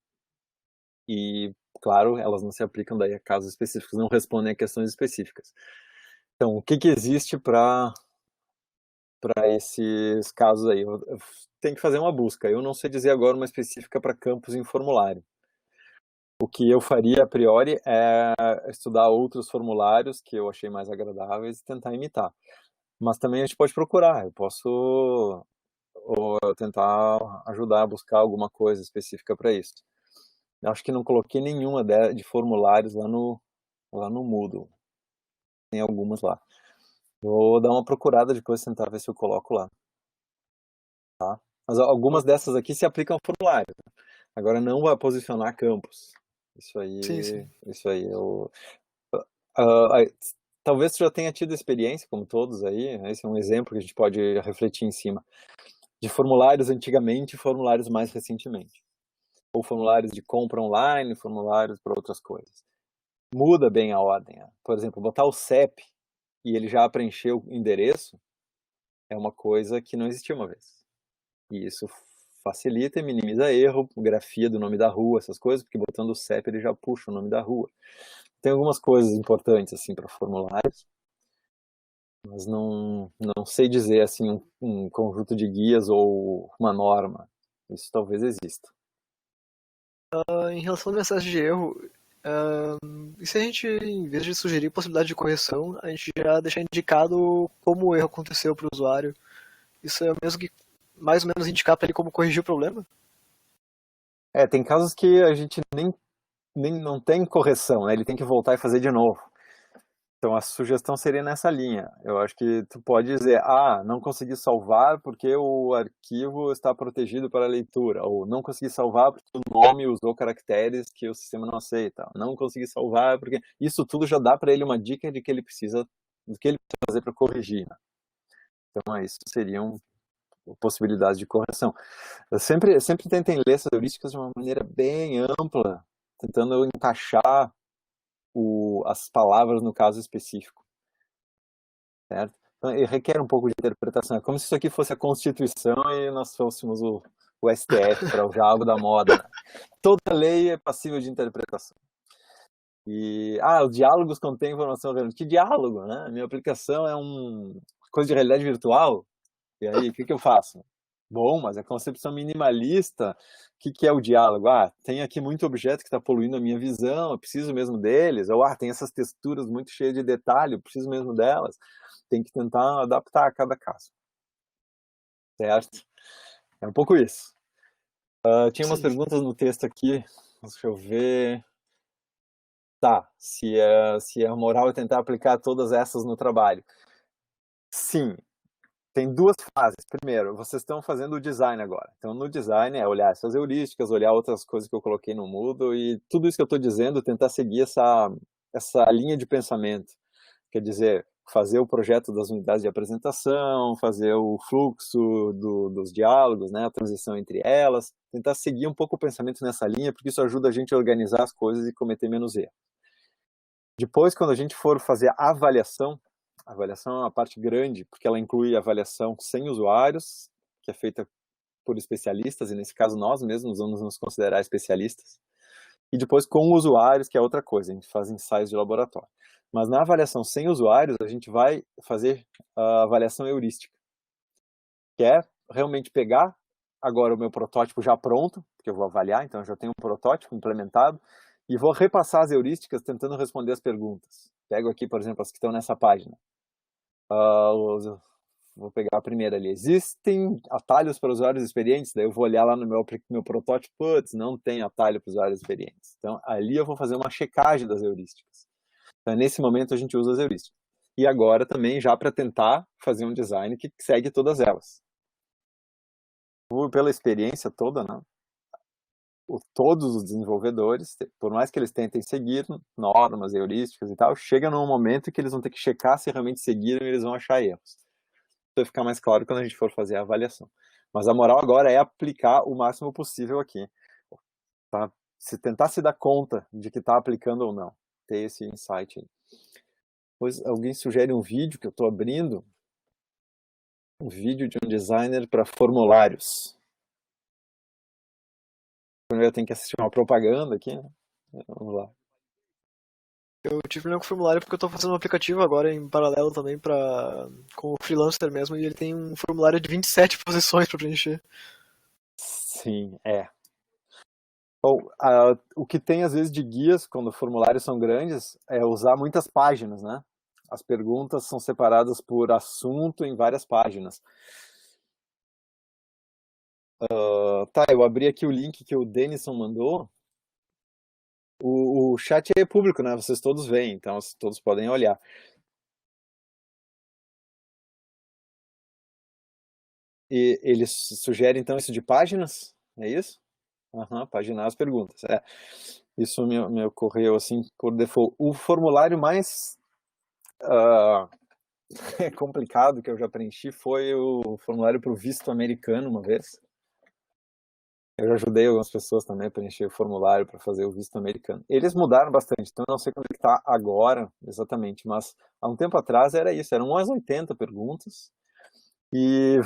E, claro, elas não se aplicam daí a casos específicos, não respondem a questões específicas. Então, o que existe para esses casos aí? Eu tenho que fazer uma busca. Eu não sei dizer agora uma específica para campos em formulário. O que eu faria a priori é estudar outros formulários que eu achei mais agradáveis e tentar imitar. Mas também a gente pode procurar. Eu posso tentar ajudar a buscar alguma coisa específica para isso. Eu acho que não coloquei nenhuma de formulários lá no Moodle. Tem algumas lá. Vou dar uma procurada depois, tentar ver se eu coloco lá. Tá? Mas algumas dessas aqui se aplicam ao formulário. Agora não vai posicionar campos. Sim, sim. Isso aí ah, ah, talvez tu já tenha tido experiência, como todos aí, né? Esse é um exemplo que a gente pode refletir em cima, de formulários antigamente e formulários mais recentemente. Ou formulários de compra online, formulários para outras coisas. muda bem a ordem. Por exemplo, botar o CEP e ele já preencheu o endereço é uma coisa que não existia uma vez. E isso facilita e minimiza erro, grafia do nome da rua, essas coisas, porque botando o CEP ele já puxa o nome da rua. Tem algumas coisas importantes assim para formulários, mas não sei dizer assim um conjunto de guias ou uma norma. Isso talvez exista. Em relação à mensagem de erro, e se a gente, em vez de sugerir possibilidade de correção, a gente já deixar indicado como o erro aconteceu para o usuário? Isso é o mesmo que mais ou menos indicar para ele como corrigir o problema? Tem casos que a gente nem não tem correção, né? Ele tem que voltar e fazer de novo. Então a sugestão seria nessa linha. Eu acho que tu pode dizer, não consegui salvar porque o arquivo está protegido para leitura, ou não consegui salvar porque o nome usou caracteres que o sistema não aceita. Não consegui salvar porque isso tudo já dá para ele uma dica de que ele precisa do que ele precisa fazer para corrigir, né? Então isso seriam possibilidades de correção. Eu sempre tentem ler essas heurísticas de uma maneira bem ampla, tentando encaixar as palavras no caso específico, certo? Então, requer um pouco de interpretação. É como se isso aqui fosse a Constituição e nós fôssemos o STF, para usar algo da moda, né? Toda lei é passível de interpretação. E, os diálogos contêm informação relevante. Que diálogo, né? Minha aplicação é coisa de realidade virtual. E aí, o que eu faço? Bom, mas a concepção minimalista, o que é o diálogo? Tem aqui muito objeto que está poluindo a minha visão, eu preciso mesmo deles. Ou, tem essas texturas muito cheias de detalhe, eu preciso mesmo delas. Tem que tentar adaptar a cada caso. Certo? É um pouco isso. Tinha umas Sim. perguntas no texto aqui, deixa eu ver. Tá, se a moral é tentar aplicar todas essas no trabalho. Sim, tem duas fases. Primeiro, vocês estão fazendo o design agora. Então, no design é olhar essas heurísticas, olhar outras coisas que eu coloquei no Moodle e tudo isso que eu estou dizendo, tentar seguir essa linha de pensamento. Quer dizer, fazer o projeto das unidades de apresentação, fazer o fluxo dos diálogos, né, a transição entre elas, tentar seguir um pouco o pensamento nessa linha, porque isso ajuda a gente a organizar as coisas e cometer menos erros. Depois, quando a gente for fazer a avaliação é uma parte grande, porque ela inclui avaliação sem usuários, que é feita por especialistas, e nesse caso nós mesmos vamos nos considerar especialistas. E depois com usuários, que é outra coisa, a gente faz ensaios de laboratório. Mas na avaliação sem usuários, a gente vai fazer a avaliação heurística, que é realmente pegar agora o meu protótipo já pronto, porque eu vou avaliar, então eu já tenho um protótipo implementado, e vou repassar as heurísticas tentando responder as perguntas. Pego aqui, por exemplo, as que estão nessa página. Vou pegar a primeira ali. Existem atalhos para usuários experientes? Daí eu vou olhar lá no meu protótipo, putz, não tem atalho para usuários experientes. Então ali eu vou fazer uma checagem das heurísticas. Então nesse momento a gente usa as heurísticas. E agora também já para tentar fazer um design que segue todas elas. Pela experiência toda, né? Todos os desenvolvedores, por mais que eles tentem seguir normas, heurísticas e tal, chega num momento que eles vão ter que checar se realmente seguiram e eles vão achar erros. Vai ficar mais claro quando a gente for fazer a avaliação. Mas a moral agora é aplicar o máximo possível aqui. Tá? Se tentar se dar conta de que está aplicando ou não. Ter esse insight aí. Pois alguém sugere um vídeo que eu estou abrindo. Um vídeo de um designer para formulários. Primeiro eu tenho que assistir uma propaganda aqui, né? Vamos lá. Eu tive problema com o formulário porque eu tô fazendo um aplicativo agora em paralelo também com o freelancer mesmo, e ele tem um formulário de 27 posições para preencher. Sim, é. Bom, o que tem às vezes de guias, quando formulários são grandes, é usar muitas páginas, né? As perguntas são separadas por assunto em várias páginas. Tá, eu abri aqui o link que o Denison mandou. O chat é público, né? Vocês todos veem, então todos podem olhar. E ele sugere então isso de páginas? É isso? Paginar as perguntas. Isso me ocorreu assim por default. O formulário mais complicado que eu já preenchi foi o formulário para o visto americano uma vez. Eu já ajudei algumas pessoas também a preencher o formulário para fazer o visto americano. Eles mudaram bastante, então eu não sei como é que está agora exatamente, mas há um tempo atrás era isso, eram umas 80 perguntas e,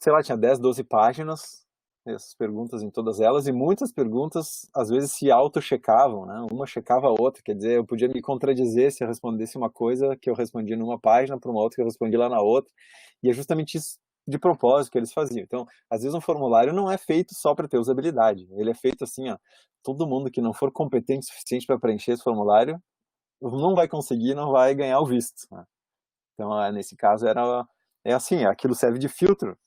sei lá, tinha 10, 12 páginas, essas perguntas em todas elas, e muitas perguntas às vezes se auto-checavam, né? Uma checava a outra, quer dizer, eu podia me contradizer se eu respondesse uma coisa que eu respondi numa página para uma outra que eu respondi lá na outra, e é justamente isso de propósito que eles faziam. Então, às vezes um formulário não é feito só para ter usabilidade, ele é feito assim, ó, todo mundo que não for competente o suficiente para preencher esse formulário não vai conseguir, não vai ganhar o visto, né? Então, nesse caso, é assim, aquilo serve de filtro.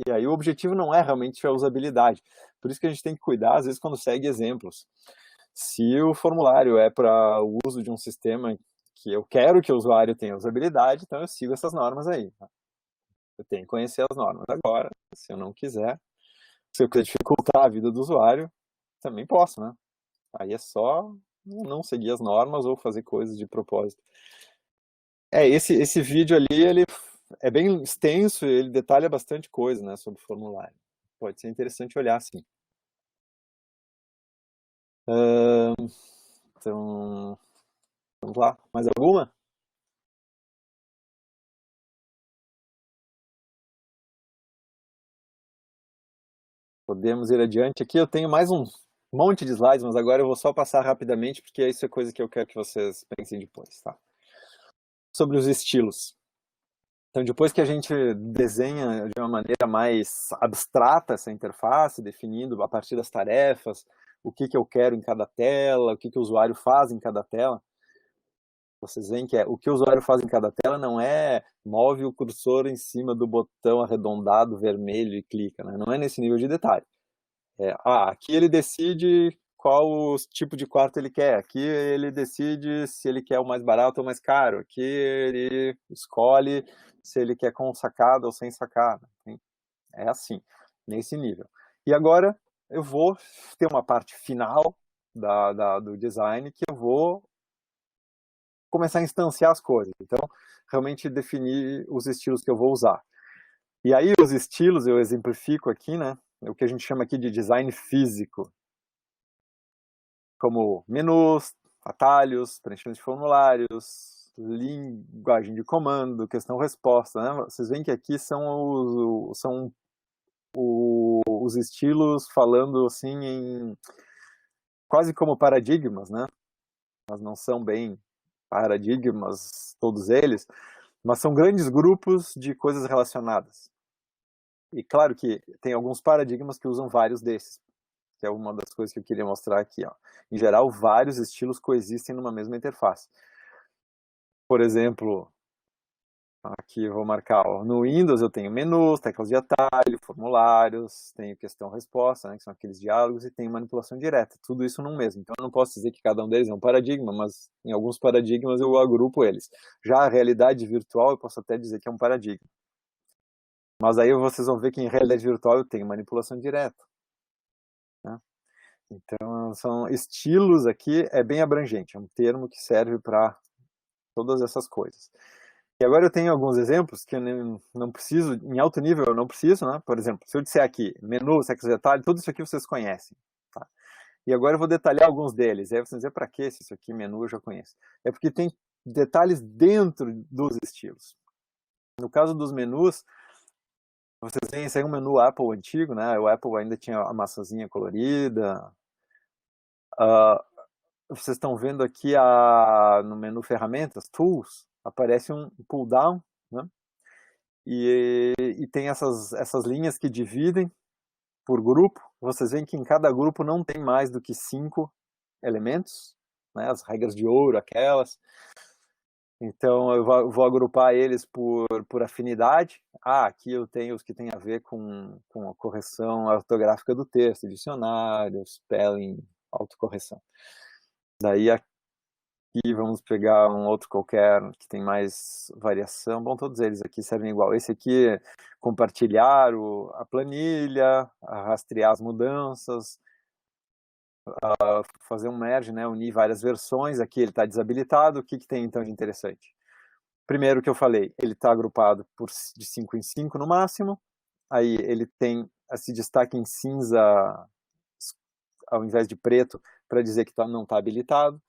E aí o objetivo não é realmente a usabilidade. Por isso que a gente tem que cuidar, às vezes, quando segue exemplos. Se o formulário é para o uso de um sistema que eu quero que o usuário tenha usabilidade, então eu sigo essas normas aí. Eu tenho que conhecer as normas. Agora, se eu não quiser, se eu quiser dificultar a vida do usuário, também posso, né? Aí é só não seguir as normas ou fazer coisas de propósito. Esse vídeo ali, ele é bem extenso, ele detalha bastante coisa, né, sobre o formulário. Pode ser interessante olhar, sim. Então, vamos lá. Mais alguma? Podemos ir adiante aqui. Eu tenho mais um monte de slides, mas agora eu vou só passar rapidamente, porque isso é coisa que eu quero que vocês pensem depois, tá? Sobre os estilos. Então, depois que a gente desenha de uma maneira mais abstrata essa interface, definindo a partir das tarefas, o que eu quero em cada tela, o que o usuário faz em cada tela, vocês veem que o que o usuário faz em cada tela não é move o cursor em cima do botão arredondado vermelho e clica, né? Não é nesse nível de detalhe. Aqui ele decide qual tipo de quarto ele quer, aqui ele decide se ele quer o mais barato ou mais caro, aqui ele escolhe se ele quer com sacada ou sem sacada. É assim, nesse nível. E agora eu vou ter uma parte final do design que eu vou começar a instanciar as coisas. Então, realmente definir os estilos que eu vou usar. E aí os estilos eu exemplifico aqui, né? O que a gente chama aqui de design físico, como menus, atalhos, preenchimento de formulários, linguagem de comando, questão-resposta, né? Vocês veem que aqui são os estilos falando assim em quase como paradigmas, né? Mas não são bem paradigmas todos eles, mas são grandes grupos de coisas relacionadas. E claro que tem alguns paradigmas que usam vários desses, que é uma das coisas que eu queria mostrar aqui. Ó. Em geral, vários estilos coexistem numa mesma interface. Por exemplo, aqui eu vou marcar, ó, no Windows eu tenho menus, teclas de atalho, formulários, tenho questão-resposta, né, que são aqueles diálogos, e tenho manipulação direta, tudo isso num mesmo. Então eu não posso dizer que cada um deles é um paradigma, mas em alguns paradigmas eu agrupo eles. Já a realidade virtual eu posso até dizer que é um paradigma. Mas aí vocês vão ver que em realidade virtual eu tenho manipulação direta. Né? Então são estilos aqui, é bem abrangente, é um termo que serve para todas essas coisas. E agora eu tenho alguns exemplos que eu não preciso, em alto nível eu não preciso, né? Por exemplo, se eu disser aqui, menu, sexo detalhe, tudo isso aqui vocês conhecem. Tá? E agora eu vou detalhar alguns deles. Aí vocês vão dizer, para que se isso aqui, menu, eu já conheço? É porque tem detalhes dentro dos estilos. No caso dos menus, vocês veem, esse aí é um menu Apple antigo, né? O Apple ainda tinha a maçãzinha colorida. Vocês estão vendo aqui no menu ferramentas, tools, aparece um pull down, né? E tem essas linhas que dividem por grupo. Vocês veem que em cada grupo não tem mais do que 5 elementos, né? As regras de ouro, aquelas. Então eu vou agrupar eles por afinidade. Aqui eu tenho os que têm a ver com a correção ortográfica do texto, dicionário, spelling, autocorreção. Daí aqui vamos pegar um outro qualquer que tem mais variação. Bom, todos eles aqui servem igual. Esse aqui é compartilhar a planilha, rastrear as mudanças, fazer um merge, né, unir várias versões. Aqui ele está desabilitado. O que tem então de interessante? Primeiro que eu falei, ele está agrupado de 5 em 5 no máximo. Aí ele tem esse destaque em cinza ao invés de preto, para dizer que não está habilitado.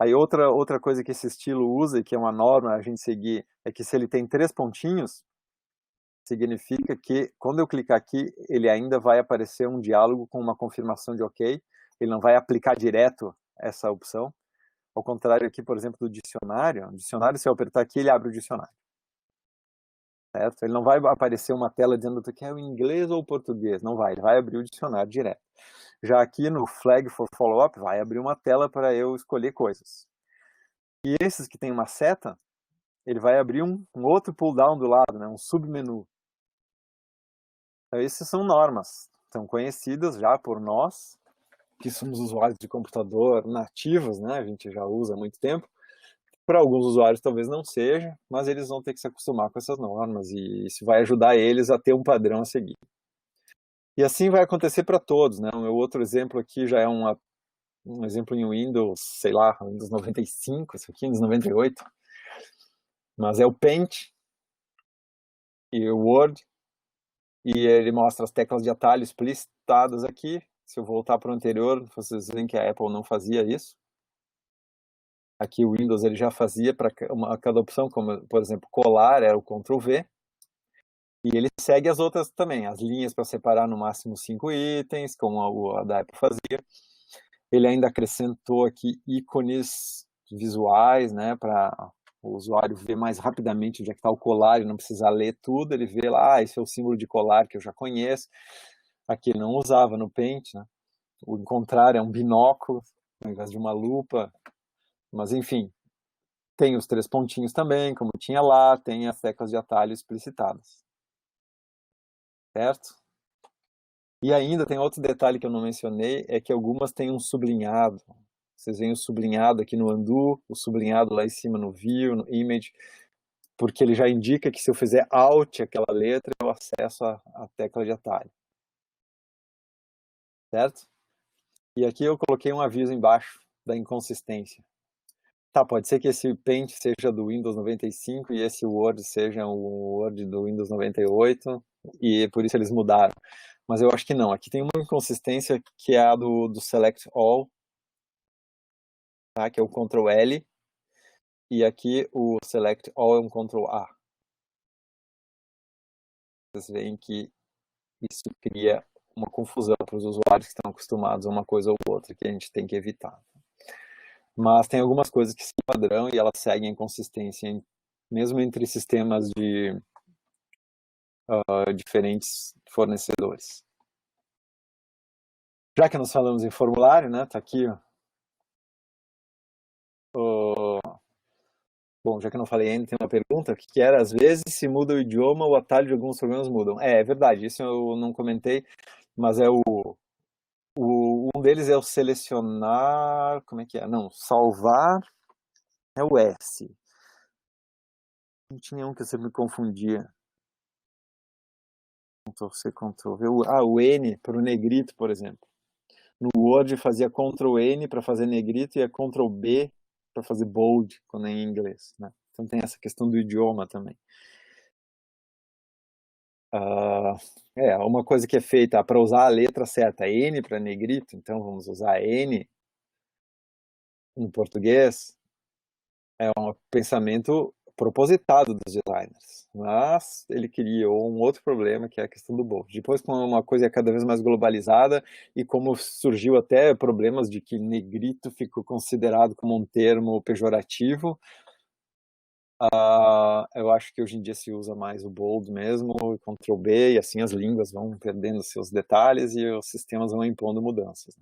Aí outra coisa que esse estilo usa, e que é uma norma a gente seguir, é que se ele tem 3 pontinhos, significa que quando eu clicar aqui, ele ainda vai aparecer um diálogo com uma confirmação de OK, ele não vai aplicar direto essa opção. Ao contrário aqui, por exemplo, do dicionário, se eu apertar aqui, ele abre o dicionário. Certo? Ele não vai aparecer uma tela dizendo que é o inglês ou o português, não vai, ele vai abrir o dicionário direto. Já aqui no Flag for Follow-up, vai abrir uma tela para eu escolher coisas. E esses que tem uma seta, ele vai abrir um outro pull-down do lado, né, um submenu. Então, esses são normas, são conhecidas já por nós, que somos usuários de computador nativos, né, a gente já usa há muito tempo. Para alguns usuários talvez não seja, mas eles vão ter que se acostumar com essas normas e isso vai ajudar eles a ter um padrão a seguir. E assim vai acontecer para todos, né? O meu outro exemplo aqui já é um exemplo em Windows, sei lá, Windows 95, isso aqui, Windows 98. Mas é o Paint e o Word, e ele mostra as teclas de atalho explicitadas aqui. Se eu voltar para o anterior, vocês veem que a Apple não fazia isso. Aqui o Windows ele já fazia para cada opção, como por exemplo colar era o Ctrl V, e ele segue as outras também, as linhas para separar no máximo 5 itens, como a da Apple fazia. Ele ainda acrescentou aqui ícones visuais, né, para o usuário ver mais rapidamente onde é que está o colar e não precisar ler tudo, ele vê lá, esse é o símbolo de colar que eu já conheço. Aqui ele não usava no Paint, né? O encontrar é um binóculo, ao invés de uma lupa, mas enfim, tem os 3 pontinhos também, como tinha lá, tem as teclas de atalho explicitadas. Certo? E ainda tem outro detalhe que eu não mencionei, é que algumas têm um sublinhado. Vocês veem o sublinhado aqui no Undo, o sublinhado lá em cima no View, no Image, porque ele já indica que se eu fizer Alt aquela letra, eu acesso a tecla de atalho. Certo? E aqui eu coloquei um aviso embaixo da inconsistência. Tá, pode ser que esse Paint seja do Windows 95 e esse Word seja o Word do Windows 98 e por isso eles mudaram. Mas eu acho que não. Aqui tem uma inconsistência que é a do Select All, tá? Que é o Ctrl L, e aqui o Select All é um Ctrl A. Vocês veem que isso cria uma confusão para os usuários que estão acostumados a uma coisa ou outra, que a gente tem que evitar. Mas tem algumas coisas que são padrão e elas seguem a inconsistência, mesmo entre sistemas de diferentes fornecedores. Já que nós falamos em formulário, né, tá aqui, bom, já que eu não falei ainda, tem uma pergunta que era, às vezes, se muda o idioma, o atalho de alguns programas mudam. É verdade, isso eu não comentei, mas é um deles é o selecionar, como é que é? Não, salvar é o S. Não tinha um que eu sempre me confundia. Ctrl-C, Ctrl-V. O N para o negrito, por exemplo. No Word fazia Ctrl-N para fazer negrito e é Ctrl-B para fazer bold, quando é em inglês, né? Então tem essa questão do idioma também. Uma coisa que é feita para usar a letra certa, N para negrito, então vamos usar N no português, é um pensamento propositado dos designers, mas ele criou um outro problema, que é a questão do bold. Depois, com uma coisa cada vez mais globalizada, e como surgiu até problemas de que negrito ficou considerado como um termo pejorativo, eu acho que hoje em dia se usa mais o bold mesmo, o Ctrl B, e assim as línguas vão perdendo seus detalhes e os sistemas vão impondo mudanças.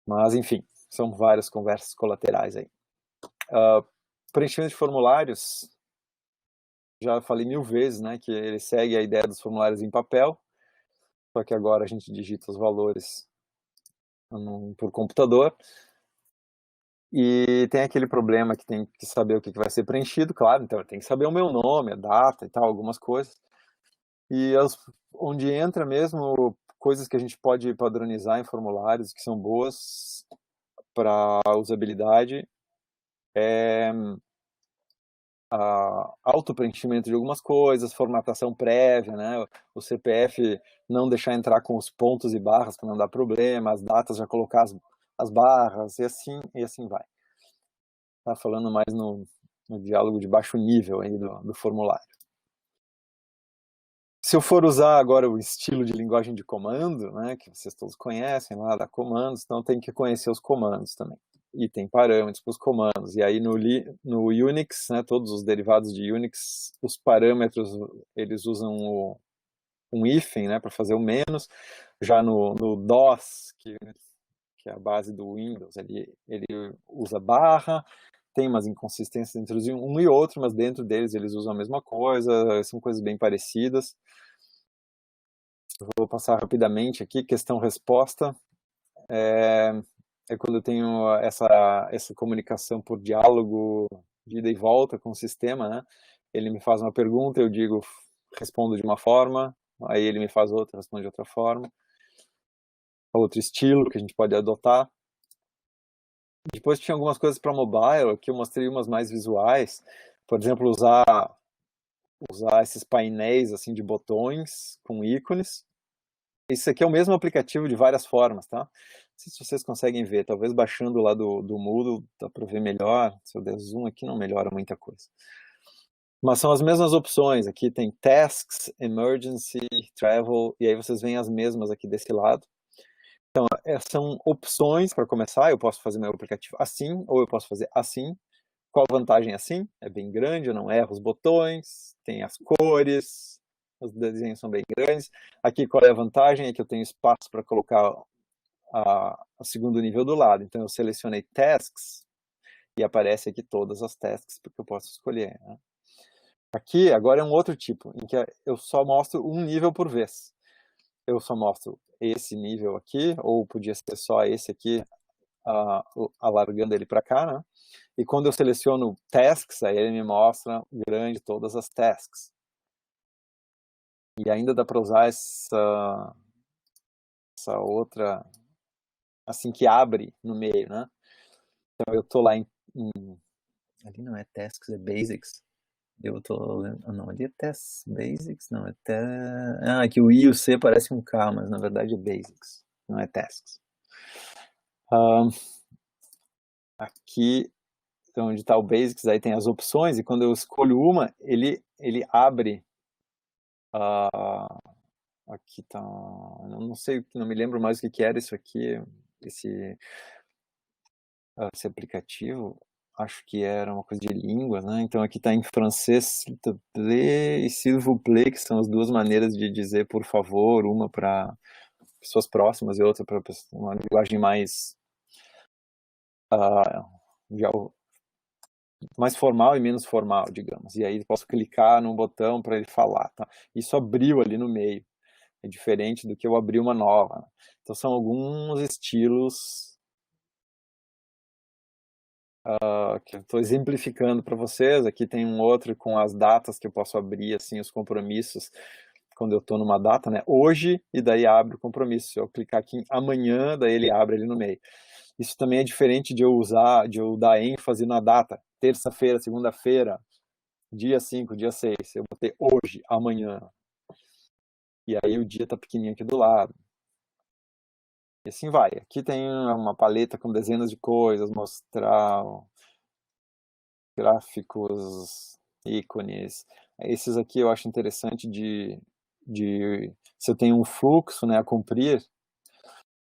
Mas, enfim, são várias conversas colaterais aí. Preenchimento de formulários, já falei 1000 vezes, né, que ele segue a ideia dos formulários em papel, só que agora a gente digita os valores por computador. E tem aquele problema que tem que saber o que vai ser preenchido, claro, então tem que saber o meu nome, a data e tal, algumas coisas. E onde entra mesmo coisas que a gente pode padronizar em formulários que são boas para usabilidade auto-preenchimento de algumas coisas, formatação prévia, né? O CPF não deixar entrar com os pontos e barras para não dar problema, as datas já colocar as barras, e assim vai. Tá falando mais no diálogo de baixo nível aí do formulário. Se eu for usar agora o estilo de linguagem de comando, né, que vocês todos conhecem lá, da comandos, então tem que conhecer os comandos também. E tem parâmetros para os comandos. E aí no Unix, né, todos os derivados de Unix, os parâmetros, eles usam um hífen, né, para fazer o menos. Já no DOS, que é a base do Windows, ele usa barra. Tem umas inconsistências entre um e outro, mas dentro deles eles usam a mesma coisa, são coisas bem parecidas. Vou passar rapidamente aqui, questão-resposta. É quando eu tenho essa comunicação por diálogo de ida e volta com o sistema, né? Ele me faz uma pergunta, eu respondo de uma forma, aí ele me faz outra, responde de outra forma. Outro estilo que a gente pode adotar. Depois tinha algumas coisas para mobile, aqui eu mostrei umas mais visuais. Por exemplo, usar esses painéis assim de botões com ícones. Isso aqui é o mesmo aplicativo de várias formas, tá? Não sei se vocês conseguem ver, talvez baixando lá do Moodle dá para ver melhor. Se eu der zoom aqui não melhora muita coisa. Mas são as mesmas opções. Aqui tem Tasks, Emergency, Travel, e aí vocês veem as mesmas aqui desse lado. Então, são opções para começar. Eu posso fazer meu aplicativo assim, ou eu posso fazer assim. Qual a vantagem assim? É bem grande, eu não erro os botões, tem as cores, os desenhos são bem grandes. Aqui, qual é a vantagem? É que eu tenho espaço para colocar o segundo nível do lado. Então, eu selecionei Tasks e aparece aqui todas as tasks, porque eu posso escolher, né? Aqui, agora é um outro tipo, em que eu só mostro um nível por vez. Eu só mostro esse nível aqui, ou podia ser só esse aqui, alargando ele para cá, né? E quando eu seleciono tasks, aí ele me mostra grande todas as tasks. E ainda dá para usar essa outra, assim que abre no meio, né? Então eu tô lá ali não é tasks, é basics. Eu tô não, ali é tasks, basics, não, aqui o I e o C parece um K, mas na verdade é basics, não é tasks. Aqui então, onde está o Basics, aí tem as opções, e quando eu escolho uma, ele abre. Aqui tá. Não sei, não me lembro mais o que era isso aqui, esse aplicativo. Acho que era uma coisa de línguas, né? Então aqui está em francês, s'il te plaît e s'il vous plaît, que são as duas maneiras de dizer por favor, uma para pessoas próximas e outra para uma linguagem mais mais formal e menos formal, digamos. E aí posso clicar num botão para ele falar, tá? Isso abriu ali no meio. É diferente do que eu abrir uma nova, né? Então são alguns estilos que eu estou exemplificando para vocês. Aqui tem um outro com as datas que eu posso abrir, assim, os compromissos quando eu estou numa data, né? Hoje, e daí abre o compromisso. Se eu clicar aqui em amanhã, daí ele abre ali no meio. Isso também é diferente de eu dar ênfase na data. Terça-feira, segunda-feira, dia 5, dia 6. Eu botei hoje, amanhã. E aí o dia tá pequenininho aqui do lado. E assim vai. Aqui tem uma paleta com dezenas de coisas, mostrar gráficos, ícones. Esses aqui eu acho interessante se eu tenho um fluxo, né, a cumprir.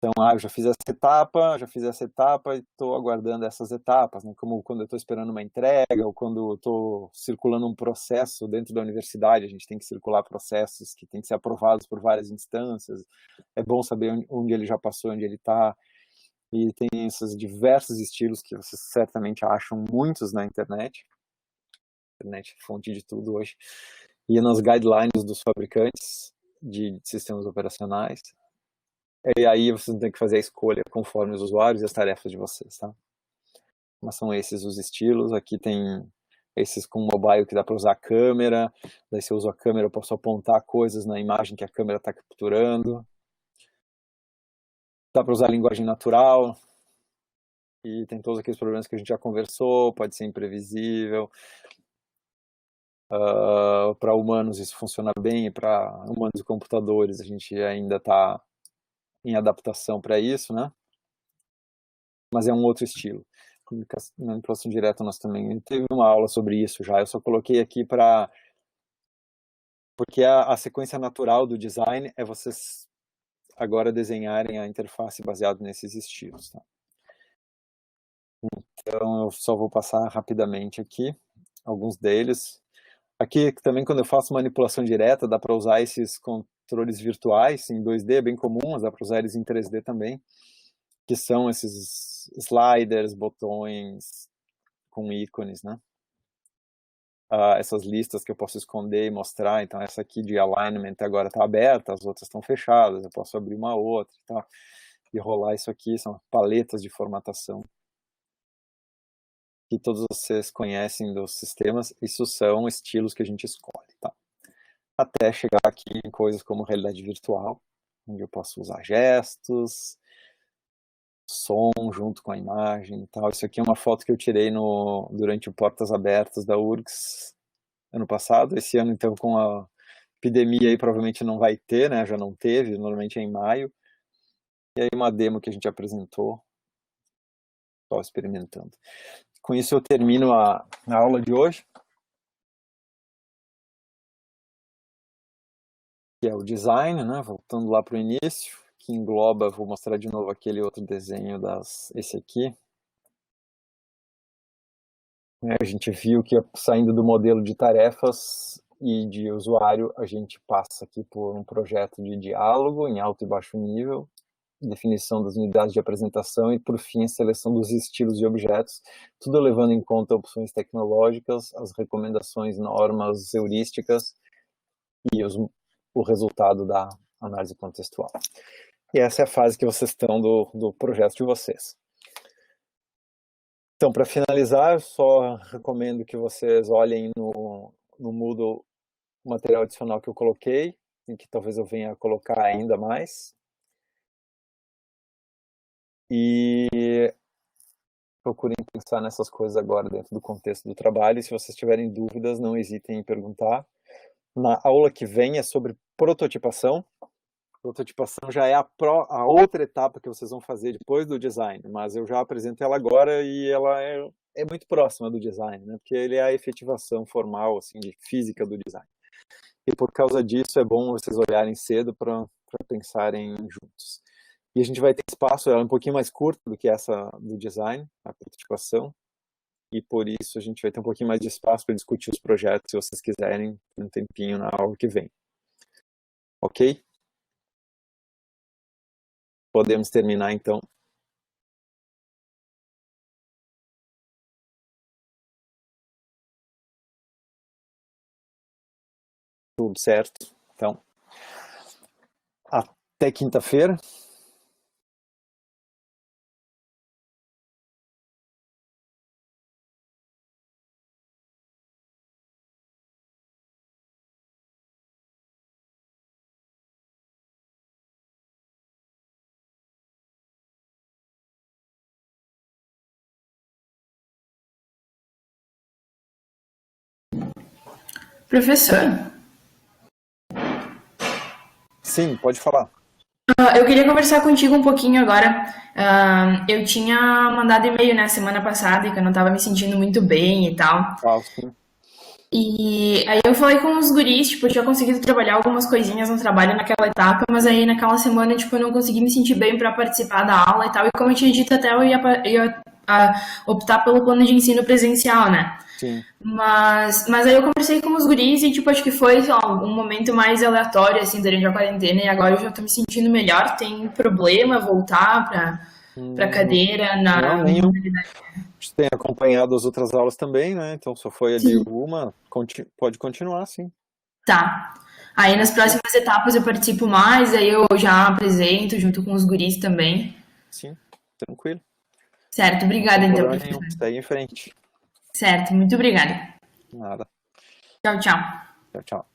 Então, eu já fiz essa etapa e estou aguardando essas etapas, né? Como quando eu estou esperando uma entrega ou quando estou circulando um processo dentro da universidade, a gente tem que circular processos que têm que ser aprovados por várias instâncias. É bom saber onde ele já passou, onde ele está. E tem esses diversos estilos que vocês certamente acham muitos na internet. A internet é fonte de tudo hoje. E nas guidelines dos fabricantes de sistemas operacionais. E aí vocês têm que fazer a escolha conforme os usuários e as tarefas de vocês, tá? Mas são esses os estilos. Aqui tem esses com mobile que dá para usar a câmera. Daí se eu uso a câmera eu posso apontar coisas na imagem que a câmera está capturando. Dá para usar a linguagem natural. E tem todos aqueles problemas que a gente já conversou. Pode ser imprevisível. Para humanos isso funciona bem, e para humanos e computadores a gente ainda está em adaptação para isso, né? Mas é um outro estilo. Manipulação direta nós também teve uma aula sobre isso já, eu só coloquei aqui porque a sequência natural do design é vocês agora desenharem a interface baseado nesses estilos. Tá? Então eu só vou passar rapidamente aqui alguns deles. Aqui também quando eu faço manipulação direta dá para usar esses controles virtuais em 2D, bem comuns, dá para usar eles em 3D também, que são esses sliders, botões com ícones, né? Essas listas que eu posso esconder e mostrar, então essa aqui de alignment agora está aberta, as outras estão fechadas, eu posso abrir uma outra, tá? E rolar isso aqui, são paletas de formatação que todos vocês conhecem dos sistemas, isso são estilos que a gente escolhe, tá? Até chegar aqui em coisas como realidade virtual, onde eu posso usar gestos, som junto com a imagem e tal. Isso aqui é uma foto que eu tirei durante o Portas Abertas da URGS ano passado. Esse ano, então, com a epidemia aí, provavelmente não vai ter, né? Já não teve, normalmente é em maio. E aí uma demo que a gente apresentou, só experimentando. Com isso eu termino a aula de hoje, que é o design, né? Voltando lá para o início, que engloba, vou mostrar de novo aquele outro desenho, esse aqui. A gente viu que saindo do modelo de tarefas e de usuário, a gente passa aqui por um projeto de diálogo em alto e baixo nível, definição das unidades de apresentação e, por fim, a seleção dos estilos de objetos, tudo levando em conta opções tecnológicas, as recomendações, normas, heurísticas e o resultado da análise contextual. E essa é a fase que vocês estão do projeto de vocês. Então, para finalizar, eu só recomendo que vocês olhem no Moodle o material adicional que eu coloquei, e que talvez eu venha a colocar ainda mais. E procurem pensar nessas coisas agora dentro do contexto do trabalho. E se vocês tiverem dúvidas, não hesitem em perguntar. Na aula que vem é sobre prototipação. Prototipação já é a outra etapa que vocês vão fazer depois do design, mas eu já apresento ela agora e ela é muito próxima do design, né? Porque ele é a efetivação formal, assim, de física do design. E por causa disso é bom vocês olharem cedo para pensarem juntos. E a gente vai ter espaço, ela é um pouquinho mais curta do que essa do design, a prototipação, e por isso a gente vai ter um pouquinho mais de espaço para discutir os projetos, se vocês quiserem, um tempinho na aula que vem. Ok? Podemos terminar, então. Tudo certo. Então, até quinta-feira. Professor, Sim, pode falar. eu queria conversar contigo um pouquinho agora. Eu tinha mandado e-mail na semana passada e que eu não estava me sentindo muito bem e tal. Sim. E aí eu falei com os guris, tipo, eu tinha conseguido trabalhar algumas coisinhas no trabalho naquela etapa, mas aí naquela semana, tipo, eu não consegui me sentir bem para participar da aula e tal. E como eu tinha dito até, eu ia optar pelo plano de ensino presencial, né? Sim. Mas aí eu conversei com os guris e, tipo, acho que foi, sei lá, um momento mais aleatório, assim, durante a quarentena. E agora eu já tô me sentindo melhor. Tem problema voltar pra cadeira Não, na nenhum. modalidade? Você tem acompanhado as outras aulas também, né? Então só foi a de uma. Pode continuar, sim. Tá. Aí nas próximas etapas eu participo mais, aí eu já apresento junto com os guris também. Sim, tranquilo. Certo, Não obrigada tem então, problema nenhum. professor. Segue em frente. Certo, muito obrigada. Nada. Tchau, tchau. Tchau, tchau.